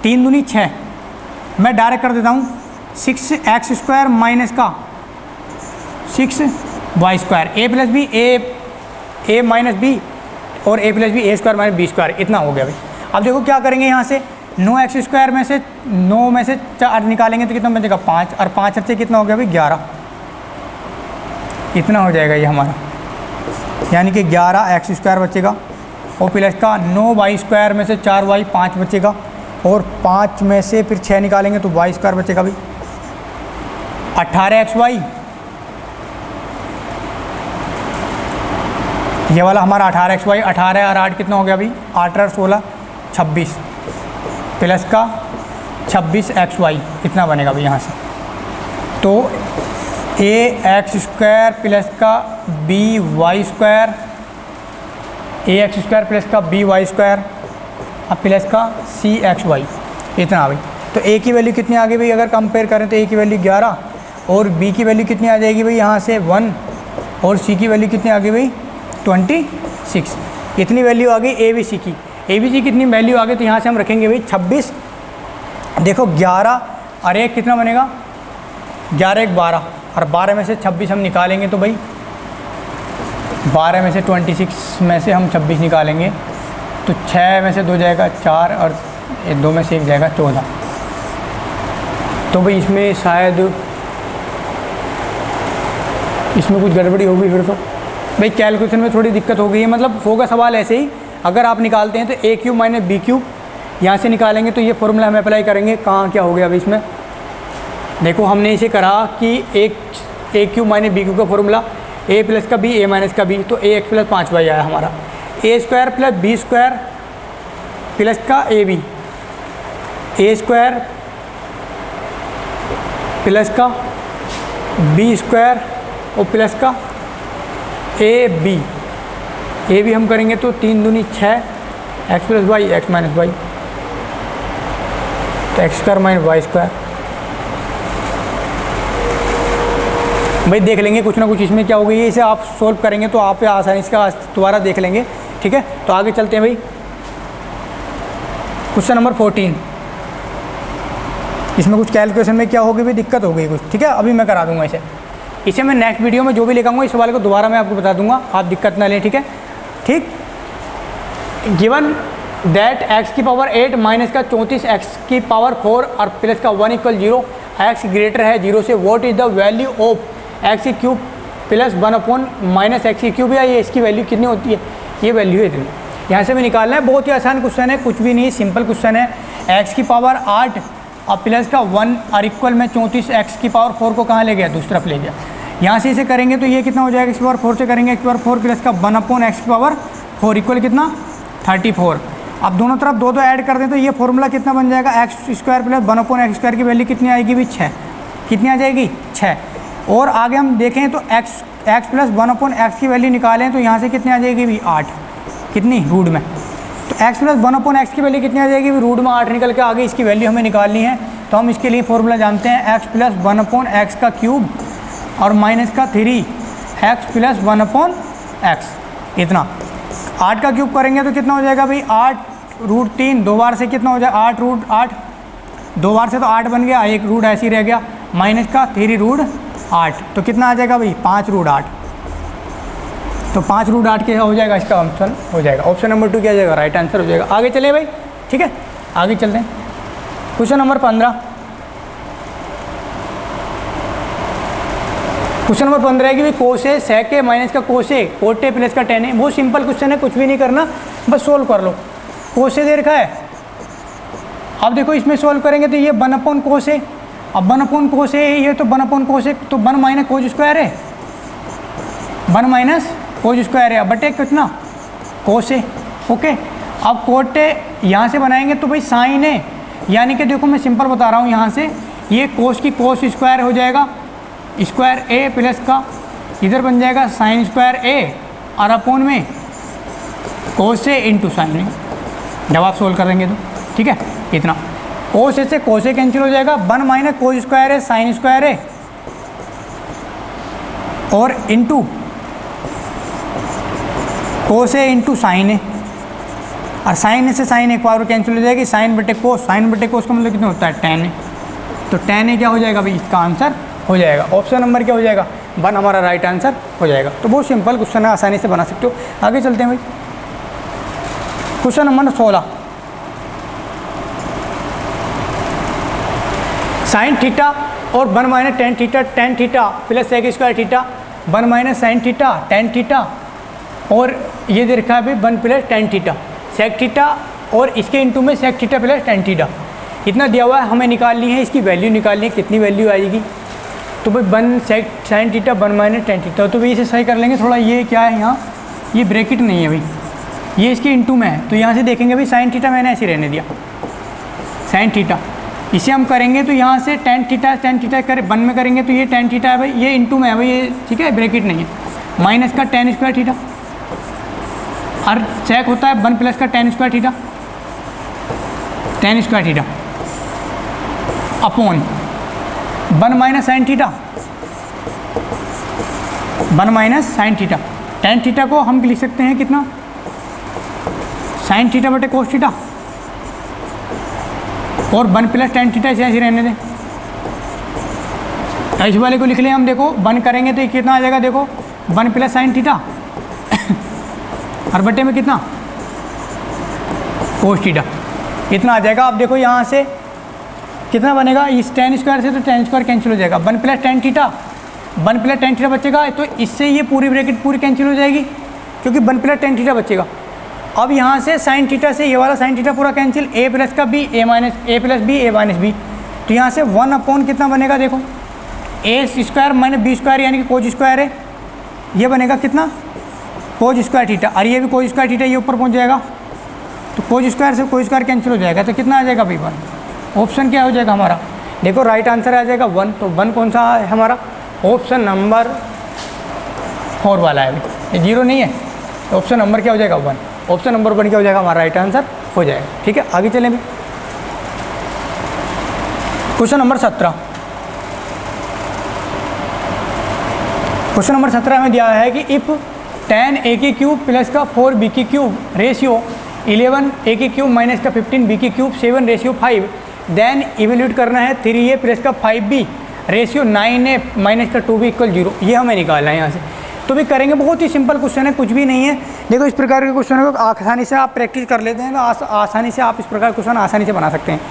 3 दूनी 6, मैं डायरेक्ट कर देता हूँ 6x² माइनस का 6y², a plus b a minus b और a plus b a² minus b² इतना हो गया भाई। अब देखो क्या करेंगे यहाँ से 9x² में से 9 में से 4 निकालेंगे तो कितना बचेगा 5 और 5 से कितना हो गया भाई 11 इतना हो जाएगा ये हमारा, यानी कि 11x² बचेगा और प्लस का 9y² में से 4y 5 बचेगा और 5 में से फिर 6 निकालेंगे तो y² बचेगा भाई 18xy। ये वाला हमारा 18xy, 18 और 8 कितना हो गया भाई 8 और 16 26 प्लस का 26xy इतना बनेगा भाई यहाँ से। तो ax² प्लस का by² ax² प्लस का by² अब प्लस का cxy इतना भाई। तो a की वैल्यू कितनी आ गई भाई, अगर कंपेयर करें तो a की वैल्यू 11 और b की वैल्यू कितनी आ जाएगी भाई यहाँ से 1 और c की वैल्यू कितनी आ गई भाई 26 इतनी वैल्यू आ गई abc की। abc कितनी वैल्यू आ गई तो यहाँ से हम रखेंगे भाई 26। देखो 11 और 1 कितना बनेगा 11 1 12 और 12 में से 26 हम निकालेंगे तो भाई 12 में से 26 में से हम 26 निकालेंगे तो 6 में से 2 जाएगा 4 और 2 में से 1 जाएगा 14। तो भाई इसमें शायद इसमें कुछ गड़बड़ी होगी फिर तो भाई, कैलकुलेशन में थोड़ी दिक्कत हो गई है। मतलब होगा सवाल ऐसे ही, अगर आप निकालते हैं तो a cube minus b cube यहाँ से निकालेंगे तो ये फॉर्मूला हम अप्लाई करेंगे। कहाँ क्या हो गया अभी इसमें, देखो हमने इसे करा कि a cube minus b cube का फॉर्मूला a प्लस का b a माइनस का b, तो ax प्लस 5y आया हमारा a² प्लस b² प्लस का ab a² प्लस का b² और प्लस का a b हम करेंगे तो 3 दूनी 6 x plus y x minus y तो x² माइनस y²। भाई देख लेंगे कुछ ना कुछ इसमें क्या हो गई है, इसे आप सोल्व करेंगे तो आप आसानी से दोबारा देख लेंगे। ठीक है, तो आगे चलते हैं भाई। क्वेश्चन नंबर 14, इसमें कुछ कैलकुलेशन में क्या होगी भाई, दिक्कत हो गई कुछ। ठीक है, अभी मैं करा दूंगा इसे मैं नेक्स्ट वीडियो में जो भी लिखाऊंगा इस वाले को दोबारा मैं आपको बता दूंगा, आप दिक्कत ना लें। ठीक है, ठीक। गिवन दैट x की पावर 8 माइनस का 34 x की पावर 4 और प्लस का 1 = 0, x ग्रेटर है 0 से, what is the value of x cube plus 1/-x की क्यूब, या ये इसकी वैल्यू कितनी होती है, ये वैल्यू है इतनी। यहाँ से भी निकालना है, बहुत ही आसान क्वेश्चन है, कुछ भी नहीं, सिंपल क्वेश्चन है। x की पावर 8 और प्लस का 1 और इक्वल में 34 x की पावर 4 को कहाँ ले गया, दूसरी तरफ ले गया। यहाँ से इसे करेंगे तो ये कितना हो जाएगा, x की पावर 4 से करेंगे x की पावर 4 प्लस का 1/x की पावर 4 इक्वल कितना 34। अब दोनों तरफ 2 ऐड कर दें तो ये फॉर्मूला कितना बन जाएगा, x² प्लस 1/x² की वैल्यू कितनी आएगी भी 6, कितनी आ जाएगी 6। और आगे हम देखें तो x प्लस 1/x की वैल्यू निकालें तो यहाँ से कितनी आ जाएगी भी 8, कितनी रूट में। तो x प्लस 1/x की वैल्यू कितनी आ जाएगी भी रूट में 8 निकल के आगे इसकी वैल्यू हमें निकालनी है। तो हम इसके लिए फॉर्मूला जानते हैं, x प्लस 1/x का क्यूब और माइनस का 3x प्लस 1/x, इतना 8 का क्यूब करेंगे तो कितना हो जाएगा भाई 8√3, 2 बार से कितना हो जाएगा 8√8, 2 बार से तो 8 बन गया, एक रूट ऐसे ही रह गया, माइनस का 3√8, तो कितना आ जाएगा भाई 5√8। तो 5√8 क्या हो जाएगा, इसका ऑप्शन हो जाएगा, ऑप्शन नंबर 2 क्या हो जाएगा, राइट आंसर हो जाएगा। आगे चले भाई, ठीक है, आगे चलते हैं। क्वेश्चन नंबर 15, क्वेश्चन नंबर 15 है कि भाई कोसे सेके माइनस का कोसे कोटे प्लस का टेन है। बहुत सिंपल क्वेश्चन है, कुछ भी नहीं करना, बस सोल्व कर लो। कोसे दे रखा है, अब देखो इसमें सोल्व करेंगे तो ये 1/कोसे, अब 1/कोसे है ये, तो 1/कोसे तो 1 माइनस कोस स्क्वायर है, 1 माइनस कोस स्क्वायर है, बटे कितना कोसे, ओके। अब कोटे यहाँ से बनाएंगे तो भाई साइन है, यानी कि देखो मैं सिंपल बता रहा हूँ, यहाँ से ये कोस की कोस स्क्वायर हो जाएगा, स्क्वायर ए प्लस का इधर बन जाएगा साइन स्क्वायर ए और अपोन में कोस ए इंटू साइन ए, जब आप सोल्व करेंगे तो, ठीक है, इतना। कोस ए से कोस ए कैंसिल हो जाएगा, 1 माइनस कोस स्क्वायर है साइन स्क्वायर है और इंटू कोस ए इंटू साइन ए, और साइन ए से साइन एक पावर कैंसिल हो जाएगी, साइन बटे कोस, साइन बटे कोस का मतलब कितना होता है tan ए, तो tan ए क्या हो जाएगा भाई, इसका आंसर हो जाएगा। ऑप्शन नंबर क्या हो जाएगा 1 हमारा राइट आंसर हो जाएगा। तो बहुत सिंपल क्वेश्चन है, आसानी से बना सकते हो। आगे चलते हैं भाई, क्वेश्चन नंबर 16, साइन थीटा और 1 minus tan theta plus sec square theta, 1 minus sine theta tan theta, और ये दे रखा है भाई 1 plus tan theta sec theta, और इसके इंटू में sec theta plus tan theta, इतना दिया हुआ है, हमें निकालनी है, इसकी वैल्यू निकालनी है, कितनी वैल्यू आएगी। तो भाई 1 sec sine theta 1 minus tan theta, तो भाई इसे सही कर लेंगे थोड़ा, ये क्या है यहाँ, ये ब्रैकेट नहीं है भाई, ये इसके इंटू में है, तो यहाँ से देखेंगे भाई साइन थीटा मैंने ऐसे रहने दिया, साइन थीटा, इसे हम करेंगे तो यहाँ से टेन थीटा कर 1 में करेंगे तो ये टेन थीटा है भाई, ये इंटू में है भाई, ये ठीक है, ब्रैकेट नहीं है, माइनस का टेन स्क्वायर थीटा, और सेक होता है 1 प्लस का ten square theta, ten square theta upon 1 minus sine theta, 1 minus sine theta, tan theta को हम लिख सकते हैं कितना, साइन थीटा बटे कोस थीटा, और 1 प्लस टेन थीटा ऐसे ऐसे रहने दें, ऐसे वाले को लिख लें हम। देखो 1 करेंगे तो ये कितना आ जाएगा, देखो 1 प्लस साइन थीटा और बटे में कितना कोस थीटा, इतना आ जाएगा। अब देखो यहाँ से कितना बनेगा, इस टेन स्क्वायर से तो टेन स्क्वायर कैंसिल हो जाएगा, 1 plus tan theta, 1 plus tan theta बचेगा, तो इससे ये पूरी ब्रैकेट पूरी कैंसिल हो जाएगी, क्योंकि 1 प्लस टेन थीटा बचेगा। अब यहाँ से साइन थीटा से ये वाला साइन थीटा पूरा कैंसिल, ए प्लस का B, A plus b, a minus B, तो यहाँ से 1 अपॉन कितना बनेगा, देखो ए स्क्वायर माइनस बी स्क्वायर, यानी कि कोस स्क्वायर है, ये बनेगा कितना कोस स्क्वायर थीटा, और ये भी कोस स्क्वायर थीटा, ये ऊपर पहुँच जाएगा, तो कोस स्क्वायर से कोस स्क्वायर कैंसिल हो जाएगा, तो कितना आ जाएगा भाई 1। ऑप्शन क्या हो जाएगा हमारा, देखो राइट आंसर आ जाएगा 1, तो 1 कौन सा है हमारा, ऑप्शन नंबर 4 वाला है, ये 0 नहीं है, तो ऑप्शन नंबर क्या हो जाएगा 1, ऑप्शन नंबर 1 क्या हो जाएगा हमारा राइट आंसर हो जाएगा। ठीक है, आगे चलें भी, क्वेश्चन नंबर 17, क्वेश्चन नंबर 17 में दिया है कि इफ़ tan a की क्यूब प्लस का 4b की क्यूब रेशियो 11 a की क्यूब माइनस का 15b की क्यूब 7/5, देन इवेल्यूट करना है 3a प्लस का 5b रेशियो 9a माइनस का 2b इक्वल 0, ये हमें निकालना है यहाँ से। तो भी करेंगे, बहुत ही सिंपल क्वेश्चन है, कुछ भी नहीं है। देखो इस प्रकार के क्वेश्चन को आसानी से आप प्रैक्टिस कर लेते हैं तो आसानी से आप इस प्रकार क्वेश्चन आसानी से बना सकते हैं।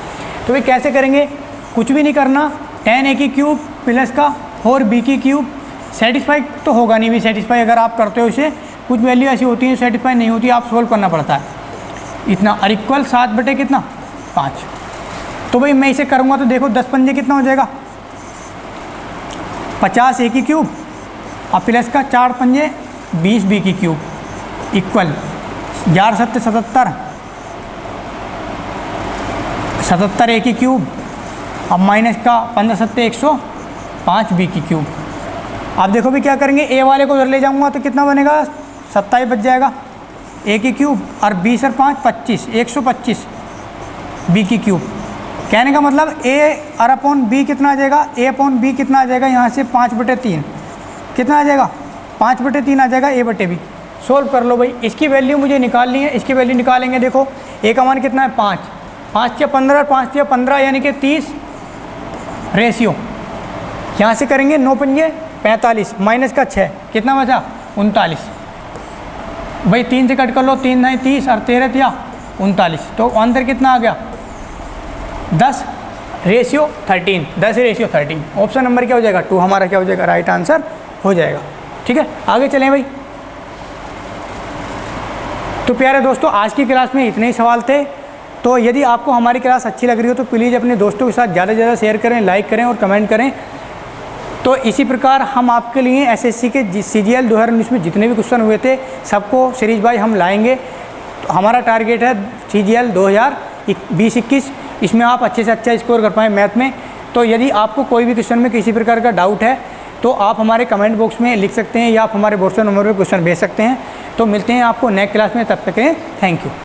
तो भी कैसे करेंगे, कुछ भी नहीं करना, tan a की क्यूब प्लस का 4b की क्यूब सेटिस्फाई तो होगा नहीं भी, सेटिस्फाई अगर आप करते हो इसे, कुछ वैल्यू ऐसी होती है सेटिस्फाई नहीं होती, आप सोल्व करना पड़ता है इतना। और इक्वल 7 बटे कितना 5। तो भाई मैं इसे करूँगा तो देखो 10 पंजे कितना हो जाएगा 50 ए की क्यूब, और प्लस का 4 पंजे 20 बी की क्यूब इक्वल 11 सत्ते 77, 77 ए की क्यूब, अब माइनस का 15 सत्ते 105 बी की क्यूब। आप देखो भी क्या करेंगे, ए वाले को उधर ले जाऊंगा तो कितना बनेगा 27 बच जाएगा ए की क्यूब, और 20 और 5 25, 125 बी की क्यूब। कहने का मतलब ए और अपॉन बी कितना आ जाएगा, ए अपॉन बी कितना आ जाएगा यहाँ से 5 बटे 3 कितना आ जाएगा 5 बटे 3 आ जाएगा ए बटे बी। सोल्व कर लो भाई, इसकी वैल्यू मुझे निकालनी है, इसकी वैल्यू निकालेंगे। देखो ए का मान कितना है 5, 5 या 15 और 5 या 15 यानी कि 30 रेशियो। यहाँ से करेंगे 9 पंजे 45 माइनस का 6 कितना बचा 39। भाई 3 से कट कर लो, 3 नहीं 30 और 13 दिया 39, तो आंसर कितना आ गया 10 रेशियो 13, 10 रेशियो 13। ऑप्शन नंबर क्या हो जाएगा 2 हमारा क्या हो जाएगा राइट आंसर हो जाएगा। ठीक है, आगे चलें भाई। तो प्यारे दोस्तों, आज की क्लास में इतने ही सवाल थे। तो यदि आपको हमारी क्लास अच्छी लग रही हो तो प्लीज़ अपने दोस्तों के साथ ज़्यादा से ज़्यादा शेयर करें, लाइक करें और कमेंट करें। तो इसी प्रकार हम आपके लिए एसएससी के CGL 2019 में जितने भी क्वेश्चन हुए थे सबको सीरीज बाय हम लाएंगे। तो हमारा टारगेट है CGL 2020-21, इसमें आप अच्छे से अच्छा स्कोर कर पाएँ मैथ में। तो यदि आपको कोई भी क्वेश्चन में किसी प्रकार का डाउट है तो आप हमारे कमेंट बॉक्स में लिख सकते हैं या आप हमारे व्हाट्सएप नंबर पर क्वेश्चन भेज सकते हैं। तो मिलते हैं आपको नेक्स्ट क्लास में, तब तक के थैंक यू।